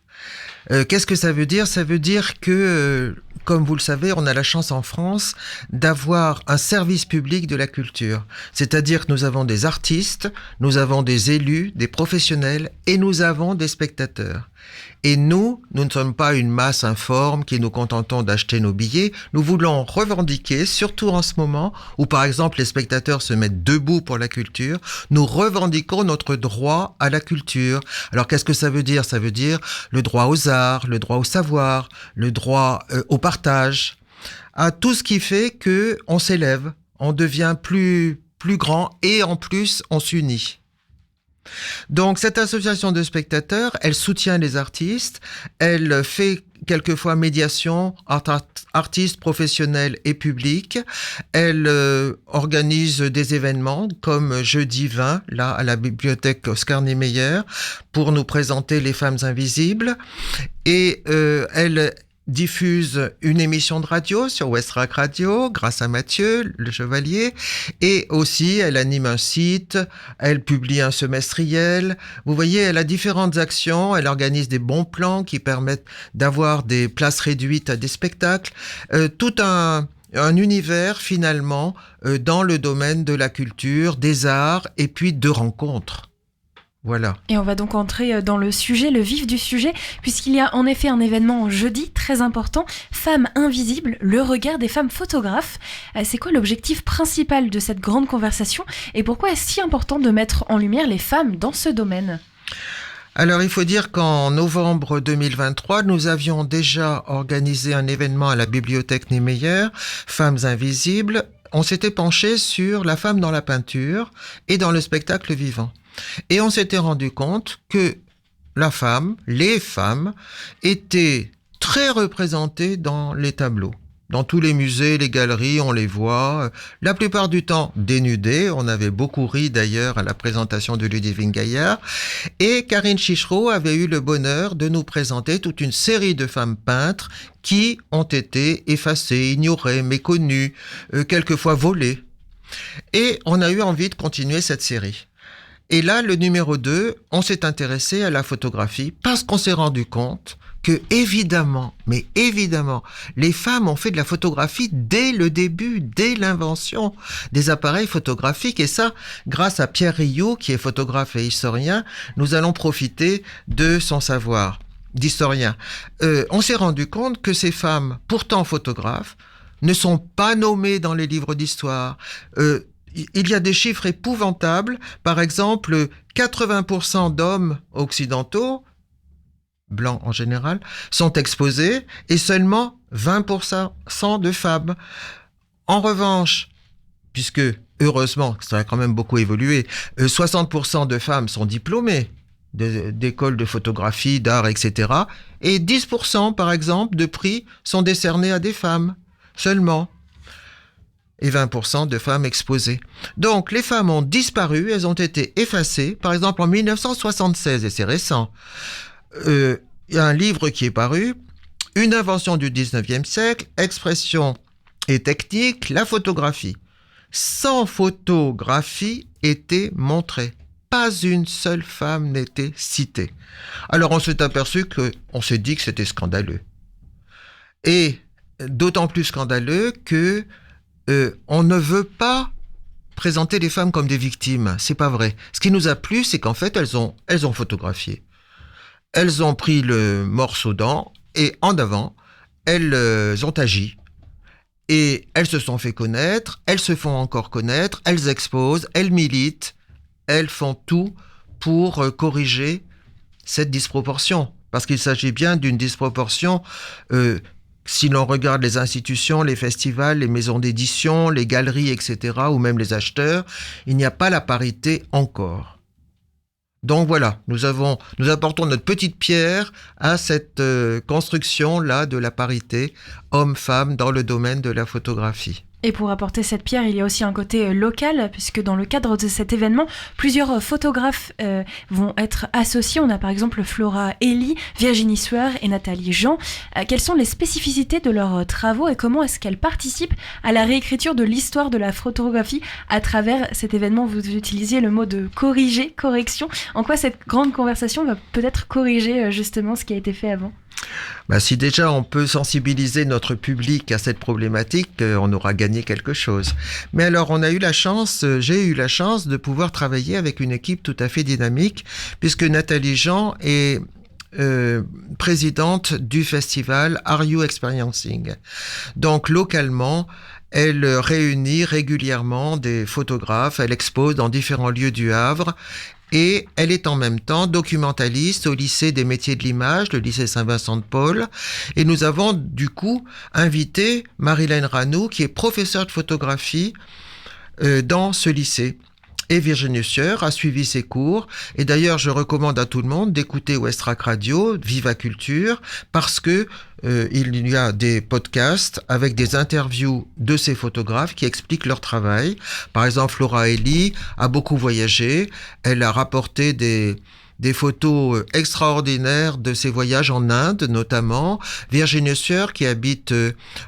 Qu'est-ce que ça veut dire ? Ça veut dire que, comme vous le savez, on a la chance en France d'avoir un service public de la culture. C'est-à-dire que nous avons des artistes, nous avons des élus, des professionnels et nous avons des spectateurs. Et nous ne sommes pas une masse informe qui nous contentons d'acheter nos billets. Nous voulons revendiquer, surtout en ce moment où par exemple les spectateurs se mettent debout pour la culture, nous revendiquons notre droit à la culture. Alors qu'est-ce que ça veut dire ? Ça veut dire le droit aux arts, le droit au savoir, le droit au partage, à tout ce qui fait que on s'élève, on devient plus grand et en plus on s'unit. Donc cette association de spectateurs, elle soutient les artistes, elle fait quelquefois médiation entre artistes professionnels et publics, elle organise des événements comme jeudi 20, là à la bibliothèque Oscar Niemeyer, pour nous présenter les femmes invisibles, et elle diffuse une émission de radio sur Westrack Radio grâce à Mathieu le Chevalier, et aussi elle anime un site, elle publie un semestriel. Vous voyez, elle a différentes actions, elle organise des bons plans qui permettent d'avoir des places réduites à des spectacles, tout un univers finalement dans le domaine de la culture, des arts et puis de rencontres. Voilà. Et on va donc entrer dans le sujet, le vif du sujet, puisqu'il y a en effet un événement jeudi très important, Femmes invisibles, le regard des femmes photographes. C'est quoi l'objectif principal de cette grande conversation et pourquoi est-ce si important de mettre en lumière les femmes dans ce domaine ? Alors, il faut dire qu'en novembre 2023, nous avions déjà organisé un événement à la bibliothèque Niemeyer, Femmes invisibles. On s'était penché sur la femme dans la peinture et dans le spectacle vivant. Et on s'était rendu compte que la femme, les femmes, étaient très représentées dans les tableaux. Dans tous les musées, les galeries, on les voit. La plupart du temps dénudées. On avait beaucoup ri d'ailleurs à la présentation de Ludivine Gaillard. Et Karine Chichereau avait eu le bonheur de nous présenter toute une série de femmes peintres qui ont été effacées, ignorées, méconnues, quelquefois volées. Et on a eu envie de continuer cette série. Et là, le numéro 2, on s'est intéressé à la photographie parce qu'on s'est rendu compte que évidemment, les femmes ont fait de la photographie dès le début, dès l'invention des appareils photographiques. Et ça, grâce à Pierre Rioux, qui est photographe et historien, nous allons profiter de son savoir d'historien. On s'est rendu compte que ces femmes, pourtant photographes, ne sont pas nommées dans les livres d'histoire. Il y a des chiffres épouvantables. Par exemple, 80% d'hommes occidentaux, blancs en général, sont exposés et seulement 20% de femmes. En revanche, puisque heureusement, ça a quand même beaucoup évolué, 60% de femmes sont diplômées d'écoles de photographie, d'art, etc. Et 10% par exemple de prix sont décernés à des femmes seulement. Et 20% de femmes exposées. Donc, les femmes ont disparu, elles ont été effacées. Par exemple, en 1976, et c'est récent, il y a un livre qui est paru, Une invention du 19e siècle, expression et technique, la photographie. 100 photographies étaient montrées. Pas une seule femme n'était citée. Alors, on s'est aperçu on s'est dit que c'était scandaleux. Et d'autant plus scandaleux que on ne veut pas présenter les femmes comme des victimes. C'est pas vrai. Ce qui nous a plu, c'est qu'en fait, elles ont photographié. Elles ont pris le morceau d'an et en avant, elles ont agi. Et elles se sont fait connaître, elles se font encore connaître, elles exposent, elles militent, elles font tout pour corriger cette disproportion. Parce qu'il s'agit bien d'une disproportion. Si l'on regarde les institutions, les festivals, les maisons d'édition, les galeries, etc., ou même les acheteurs, il n'y a pas la parité encore. Donc voilà, nous apportons notre petite pierre à cette construction-là de la parité homme-femme dans le domaine de la photographie. Et pour apporter cette pierre, il y a aussi un côté local, puisque dans le cadre de cet événement, plusieurs photographes vont être associés. On a par exemple Flora Elie, Virginie Sueur et Nathalie Jean. Quelles sont les spécificités de leurs travaux et comment est-ce qu'elles participent à la réécriture de l'histoire de la photographie à travers cet événement? Vous utilisiez le mot de corriger, correction. En quoi cette grande conversation va peut-être corriger justement ce qui a été fait avant? Si déjà on peut sensibiliser notre public à cette problématique, on aura gagné quelque chose. Mais alors j'ai eu la chance de pouvoir travailler avec une équipe tout à fait dynamique, puisque Nathalie Jean est présidente du festival Are You Experiencing? Donc localement, elle réunit régulièrement des photographes, elle expose dans différents lieux du Havre. Et elle est en même temps documentaliste au lycée des métiers de l'image, le lycée Saint-Vincent-de-Paul. Et nous avons du coup invité Marilène Ranou, qui est professeure de photographie dans ce lycée. Et Virginie Sueur a suivi ses cours. Et d'ailleurs, je recommande à tout le monde d'écouter Westrack Radio, Viva Culture, parce que il y a des podcasts avec des interviews de ces photographes qui expliquent leur travail. Par exemple, Flora Elie a beaucoup voyagé. Elle a rapporté des photos extraordinaires de ses voyages en Inde, notamment. Virginie Sueur, qui habite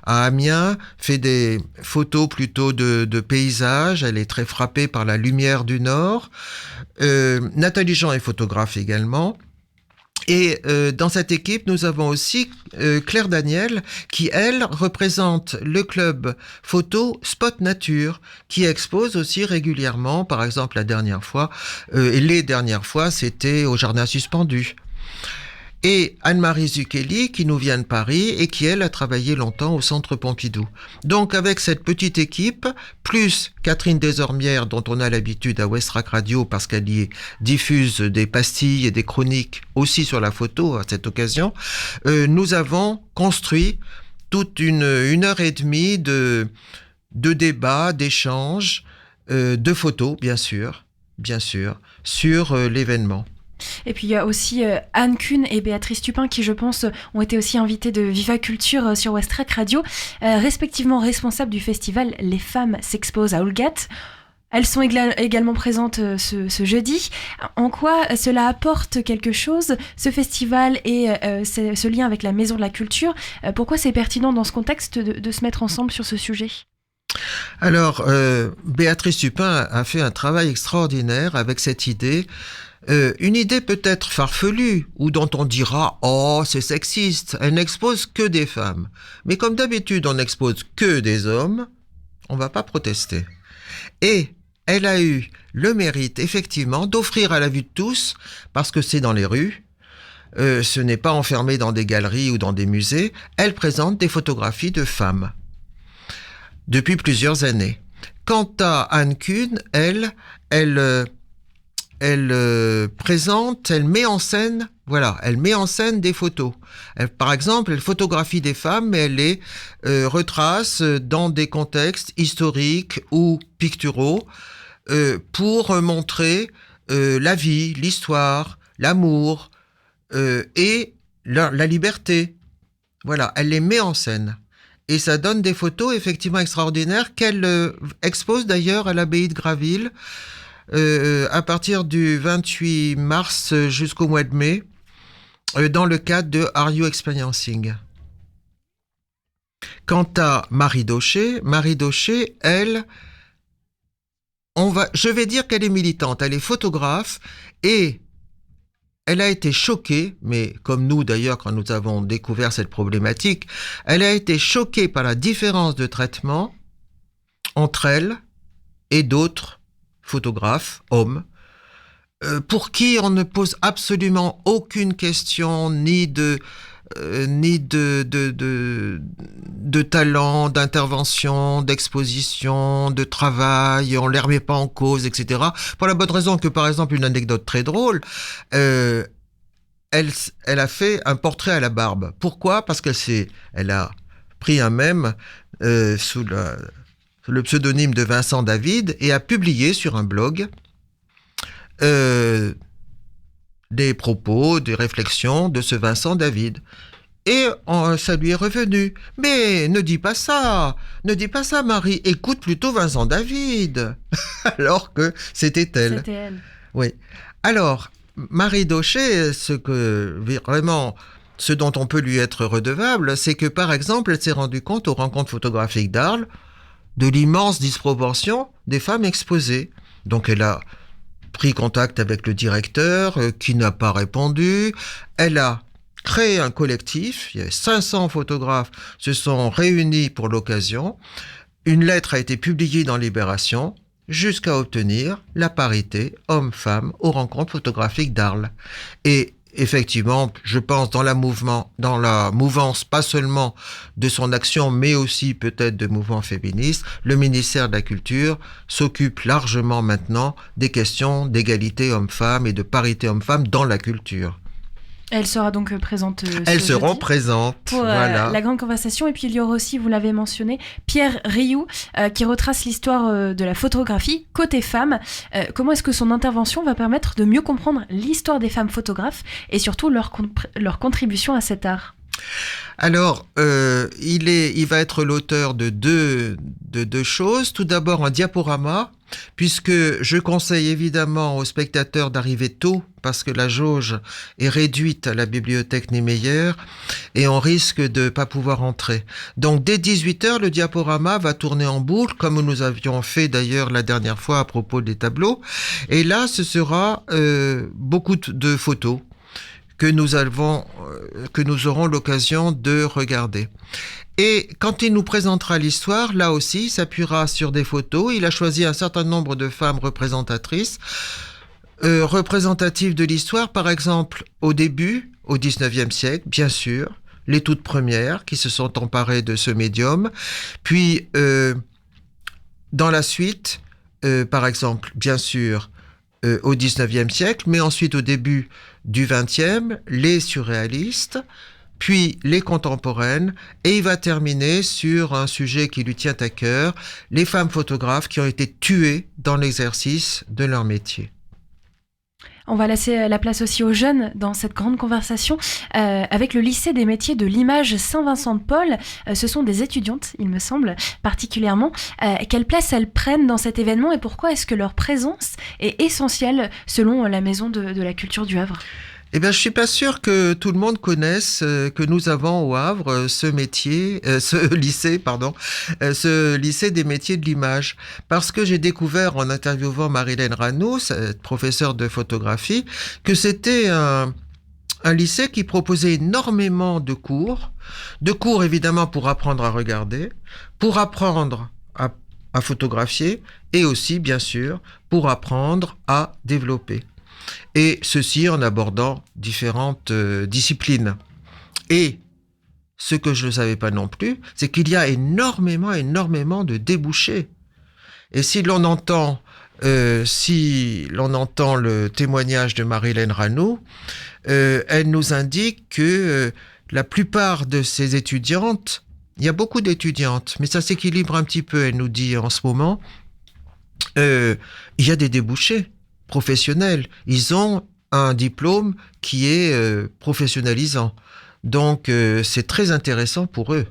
à Amiens, fait des photos plutôt de paysages. Elle est très frappée par la lumière du Nord. Nathalie Jean est photographe également. Et dans cette équipe, nous avons aussi Claire Daniel, qui, elle, représente le club photo Spot Nature, qui expose aussi régulièrement. Par exemple, les dernières fois, c'était au Jardin Suspendu. Et Anne-Marie Zucchelli, qui nous vient de Paris et qui, elle, a travaillé longtemps au Centre Pompidou. Donc, avec cette petite équipe, plus Catherine Desormières, dont on a l'habitude à Westrack Radio, parce qu'elle y diffuse des pastilles et des chroniques aussi sur la photo à cette occasion, nous avons construit toute une heure et demie de débats, d'échanges, de photos, bien sûr, sur l'événement. Et puis il y a aussi Anne Kuhn et Béatrice Tupin qui, je pense, ont été aussi invitées de Viva Culture sur Westrack Radio, respectivement responsables du festival Les Femmes s'exposent à Olgat. Elles sont également présentes ce jeudi. En quoi cela apporte quelque chose, ce festival et ce lien avec la Maison de la Culture? Pourquoi c'est pertinent dans ce contexte de se mettre ensemble sur ce sujet? Alors, Béatrice Tupin a fait un travail extraordinaire avec cette idée. Une idée peut-être farfelue, ou dont on dira « Oh, c'est sexiste, elle n'expose que des femmes ». Mais comme d'habitude, on n'expose que des hommes, on va pas protester. Et elle a eu le mérite, effectivement, d'offrir à la vue de tous, parce que c'est dans les rues, ce n'est pas enfermé dans des galeries ou dans des musées, elle présente des photographies de femmes, depuis plusieurs années. Quant à Anne Kuhn, elle présente, elle met en scène des photos. Par exemple, elle photographie des femmes, mais elle les retrace dans des contextes historiques ou picturaux pour montrer la vie, l'histoire, l'amour et la liberté. Voilà, elle les met en scène. Et ça donne des photos effectivement extraordinaires qu'elle expose d'ailleurs à l'abbaye de Graville à partir du 28 mars jusqu'au mois de mai, dans le cadre de Are You Experiencing? Quant à Marie Daucher, elle, je vais dire qu'elle est militante, elle est photographe et elle a été choquée, mais comme nous d'ailleurs quand nous avons découvert cette problématique, elle a été choquée par la différence de traitement entre elle et d'autres photographes, hommes, pour qui on ne pose absolument aucune question ni de talent, d'intervention, d'exposition, de travail, on ne les remet pas en cause, etc. Pour la bonne raison que, par exemple, une anecdote très drôle, elle a fait un portrait à la barbe. Pourquoi ? Parce elle a pris un mème sous le pseudonyme de Vincent David et a publié sur un blog des propos, des réflexions de ce Vincent David. Et ça lui est revenu. Mais ne dis pas ça Marie, écoute plutôt Vincent David. Alors que c'était elle. C'était elle. Oui. Alors, Marie Daucher, ce dont on peut lui être redevable, c'est que par exemple, elle s'est rendue compte aux rencontres photographiques d'Arles de l'immense disproportion des femmes exposées. Donc elle a pris contact avec le directeur qui n'a pas répondu. Elle a créé un collectif, il y avait 500 photographes se sont réunis pour l'occasion. Une lettre a été publiée dans Libération jusqu'à obtenir la parité homme-femme aux rencontres photographiques d'Arles. Et effectivement, je pense dans la mouvance, pas seulement de son action, mais aussi peut-être de mouvements féministes, le ministère de la Culture s'occupe largement maintenant des questions d'égalité homme-femme et de parité homme-femme dans la culture. Elle sera donc présente Elles seront présentes pour voilà. La grande conversation. Et puis il y aura aussi, vous l'avez mentionné, Pierre Rioux qui retrace l'histoire de la photographie côté femmes. Comment est-ce que son intervention va permettre de mieux comprendre l'histoire des femmes photographes et surtout leur contribution à cet art? Alors, il va être l'auteur de deux choses. Tout d'abord, un diaporama, puisque je conseille évidemment aux spectateurs d'arriver tôt, parce que la jauge est réduite à la bibliothèque Niemeyer, et on risque de ne pas pouvoir entrer. Donc, dès 18h, le diaporama va tourner en boucle, comme nous avions fait d'ailleurs la dernière fois à propos des tableaux. Et là, ce sera beaucoup de photos que nous aurons l'occasion de regarder. Et quand il nous présentera l'histoire, là aussi, il s'appuiera sur des photos. Il a choisi un certain nombre de femmes représentatives de l'histoire, par exemple, au début, au 19e siècle, bien sûr, les toutes premières qui se sont emparées de ce médium. Puis, dans la suite, par exemple, bien sûr, au 19e siècle, mais ensuite au début du 20e, les surréalistes, puis les contemporaines, et il va terminer sur un sujet qui lui tient à cœur, les femmes photographes qui ont été tuées dans l'exercice de leur métier. On va laisser la place aussi aux jeunes dans cette grande conversation avec le lycée des métiers de l'image Saint-Vincent-de-Paul. Ce sont des étudiantes, il me semble, particulièrement. Quelle place elles prennent dans cet événement et pourquoi est-ce que leur présence est essentielle selon la Maison de la Culture du Havre ? Eh bien, je suis pas sûr que tout le monde connaisse que nous avons au Havre ce lycée des métiers de l'image. Parce que j'ai découvert en interviewant Marilène Rano, cette professeure de photographie, que c'était un lycée qui proposait énormément de cours évidemment pour apprendre à regarder, pour apprendre à photographier et aussi, bien sûr, pour apprendre à développer. Et ceci en abordant différentes disciplines. Et ce que je ne savais pas non plus, c'est qu'il y a énormément de débouchés. Et si l'on entend le témoignage de Marilène Rano, elle nous indique que la plupart de ces étudiantes, il y a beaucoup d'étudiantes, mais ça s'équilibre un petit peu, elle nous dit en ce moment, il y a des débouchés professionnels. Ils ont un diplôme qui est professionnalisant. Donc, c'est très intéressant pour eux.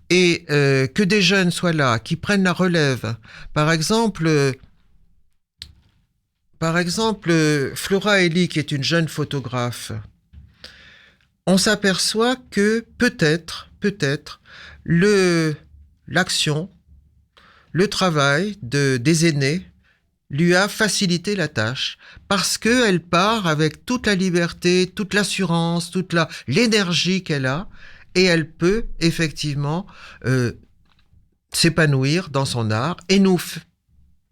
Et que des jeunes soient là, qui prennent la relève. Par exemple, Flora Elie, qui est une jeune photographe, on s'aperçoit que peut-être, l'action, le travail des aînés lui a facilité la tâche parce qu'elle part avec toute la liberté, toute l'assurance, l'énergie qu'elle a et elle peut effectivement s'épanouir dans son art et nous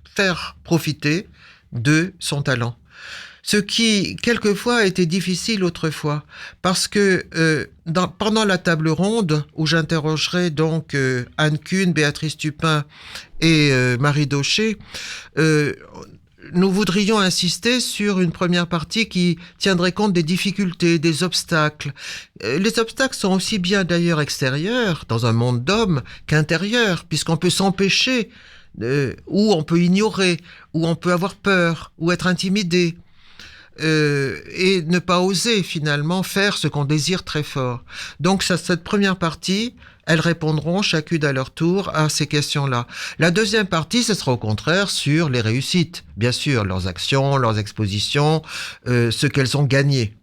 faire profiter de son talent. Ce qui, quelquefois, a été difficile autrefois, parce que pendant la table ronde, où j'interrogerai donc Anne Kuhn, Béatrice Tupin et Marie Daucher, nous voudrions insister sur une première partie qui tiendrait compte des difficultés, des obstacles. Les obstacles sont aussi bien d'ailleurs extérieurs, dans un monde d'hommes, qu'intérieurs, puisqu'on peut s'empêcher, ou on peut ignorer, ou on peut avoir peur, ou être intimidé. Et ne pas oser finalement faire ce qu'on désire très fort. Donc cette première partie, elles répondront chacune à leur tour à ces questions-là. La deuxième partie, ce sera au contraire sur les réussites, bien sûr, leurs actions, leurs expositions, ce qu'elles ont gagné.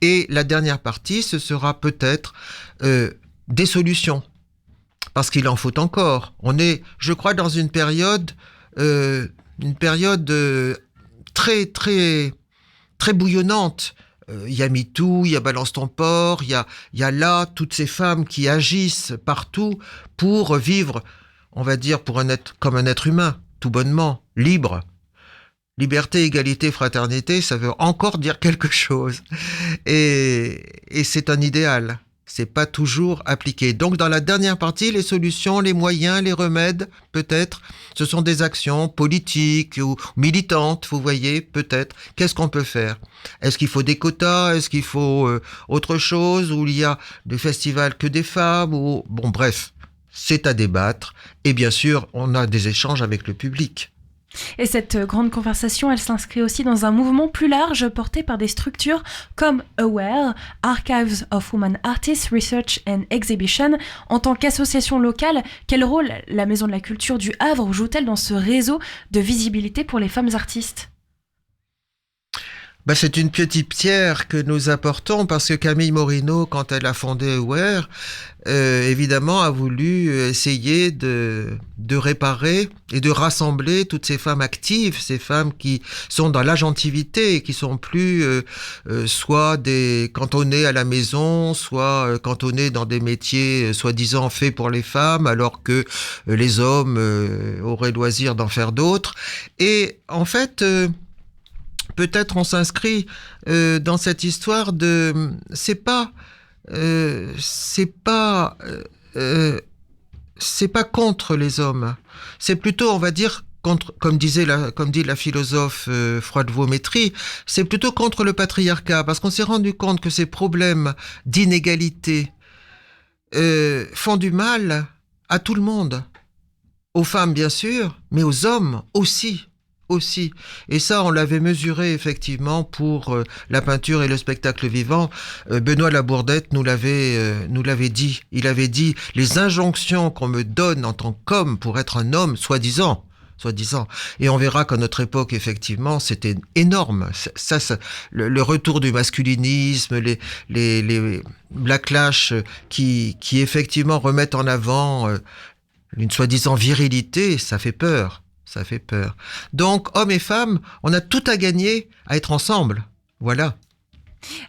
Et la dernière partie, ce sera peut-être des solutions, parce qu'il en faut encore. On est, je crois, dans une période très bouillonnante. Il y a MeToo, il y a Balance ton porc, il y a là toutes ces femmes qui agissent partout pour vivre, on va dire, comme un être humain, tout bonnement, libre. Liberté, égalité, fraternité, ça veut encore dire quelque chose. Et c'est un idéal. C'est pas toujours appliqué. Donc, dans la dernière partie, les solutions, les moyens, les remèdes, peut-être, ce sont des actions politiques ou militantes, vous voyez, peut-être. Qu'est-ce qu'on peut faire ? Est-ce qu'il faut des quotas ? Est-ce qu'il faut autre chose ? Ou il y a des festivals que des femmes ? Bon, bref, c'est à débattre. Et bien sûr, on a des échanges avec le public. Et cette grande conversation, elle s'inscrit aussi dans un mouvement plus large porté par des structures comme AWARE, Archives of Women Artists, Research and Exhibition. En tant qu'association locale, quel rôle la Maison de la Culture du Havre joue-t-elle dans ce réseau de visibilité pour les femmes artistes ? C'est une petite pierre que nous apportons parce que Camille Morino, quand elle a fondé AWARE, évidemment a voulu essayer de réparer et de rassembler toutes ces femmes actives, ces femmes qui sont dans l'agentivité et qui sont plus soit cantonnées à la maison, soit cantonnées dans des métiers soi-disant faits pour les femmes, alors que les hommes auraient loisir d'en faire d'autres. Et en fait, peut-être on s'inscrit dans cette histoire de... C'est pas contre les hommes. C'est plutôt, on va dire, contre, comme dit la philosophe Froidevaux-Métry, c'est plutôt contre le patriarcat, parce qu'on s'est rendu compte que ces problèmes d'inégalité font du mal à tout le monde. Aux femmes, bien sûr, mais aux hommes aussi. aussi. Et ça, on l'avait mesuré effectivement pour la peinture et le spectacle vivant. Benoît Labourdette nous l'avait dit. Il avait dit « Les injonctions qu'on me donne en tant qu'homme pour être un homme, soi-disant. Et on verra qu'à notre époque, effectivement, c'était énorme. Ça, le retour du masculinisme, les backlash qui effectivement remettent en avant une soi-disant virilité, ça fait peur. Donc, hommes et femmes, on a tout à gagner à être ensemble. Voilà.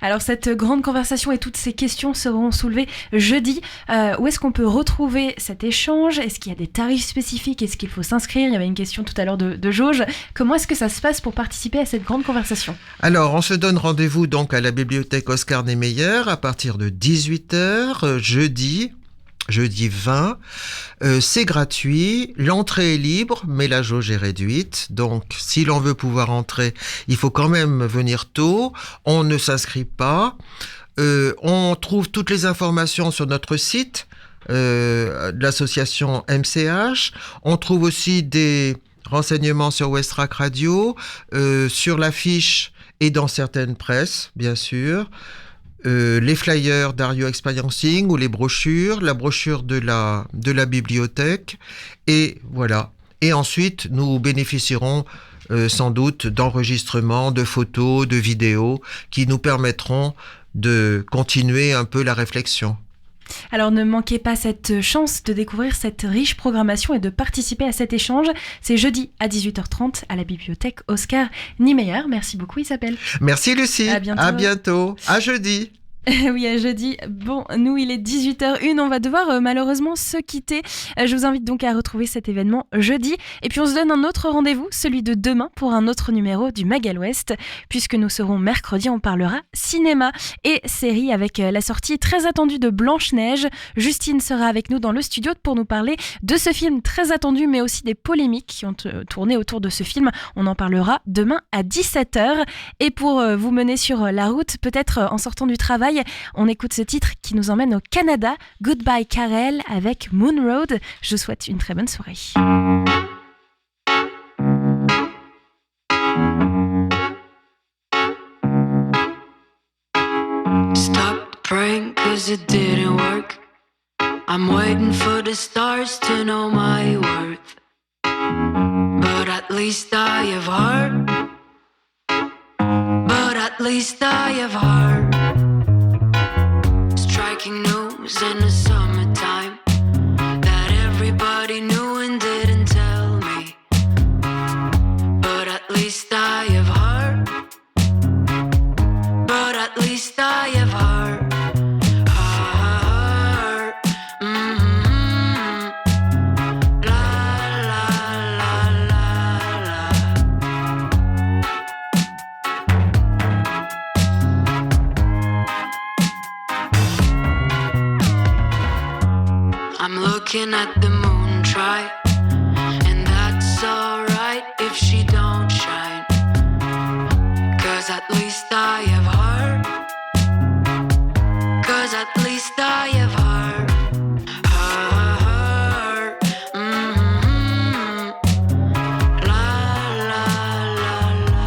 Alors cette grande conversation et toutes ces questions seront soulevées jeudi. Où est-ce qu'on peut retrouver cet échange ? Est-ce qu'il y a des tarifs spécifiques ? Est-ce qu'il faut s'inscrire ? Il y avait une question tout à l'heure de jauge. Comment est-ce que ça se passe pour participer à cette grande conversation ? Alors on se donne rendez-vous donc à la bibliothèque Oscar Niemeyer à partir de 18h jeudi 20. C'est gratuit, l'entrée est libre, mais la jauge est réduite. Donc, si l'on veut pouvoir entrer, il faut quand même venir tôt. On ne s'inscrit pas. On trouve toutes les informations sur notre site de l'association MCH. On trouve aussi des renseignements sur Westrack Radio, sur l'affiche et dans certaines presses, bien sûr. Les flyers d'Ario Experiencing ou les brochures, la brochure de la bibliothèque, et voilà. Et ensuite, nous bénéficierons sans doute d'enregistrements, de photos, de vidéos qui nous permettront de continuer un peu la réflexion. Alors ne manquez pas cette chance de découvrir cette riche programmation et de participer à cet échange. C'est jeudi à 18h30 à la bibliothèque Oscar Niemeyer. Merci beaucoup Isabelle. Merci Lucie. À bientôt. À bientôt. À jeudi. Oui, à jeudi. Bon, nous, il est 18h01, on va devoir malheureusement se quitter. Je vous invite donc à retrouver cet événement jeudi. Et puis on se donne un autre rendez-vous, celui de demain, pour un autre numéro du Magal Ouest. Puisque nous serons mercredi, on parlera cinéma et série avec la sortie très attendue de Blanche-Neige. Justine sera avec nous dans le studio pour nous parler de ce film très attendu, mais aussi des polémiques qui ont tourné autour de ce film. On en parlera demain à 17h. Et pour vous mener sur la route, peut-être en sortant du travail, on écoute ce titre qui nous emmène au Canada, Goodbye Karel avec Moon Road. Je vous souhaite une très bonne soirée. Stop praying 'cause it didn't work. I'm waiting for the stars to know my worth. But at least I have heart. But at least I have heart. Striking news in the summertime that everybody knew and didn't tell me. But at least I have heart. But at least I have heart. Heart. Mm-hmm. La la la la la. I'm looking at the moon try, and that's alright if she don't shine. 'Cause at least I have heart. 'Cause at least I have heart. Heart. Mm-hmm. La la la la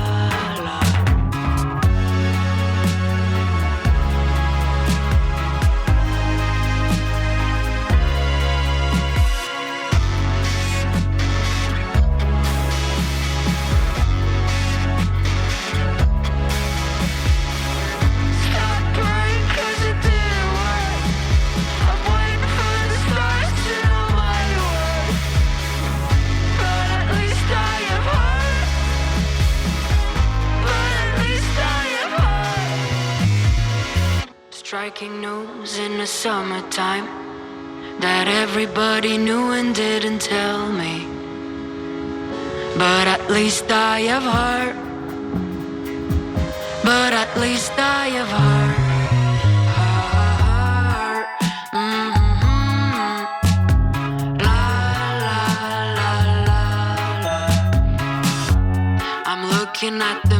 la. Striking news in the summertime that everybody knew and didn't tell me. But at least I have heart. But at least I have heart. Heart. Mm-hmm. La la la la la. I'm looking at the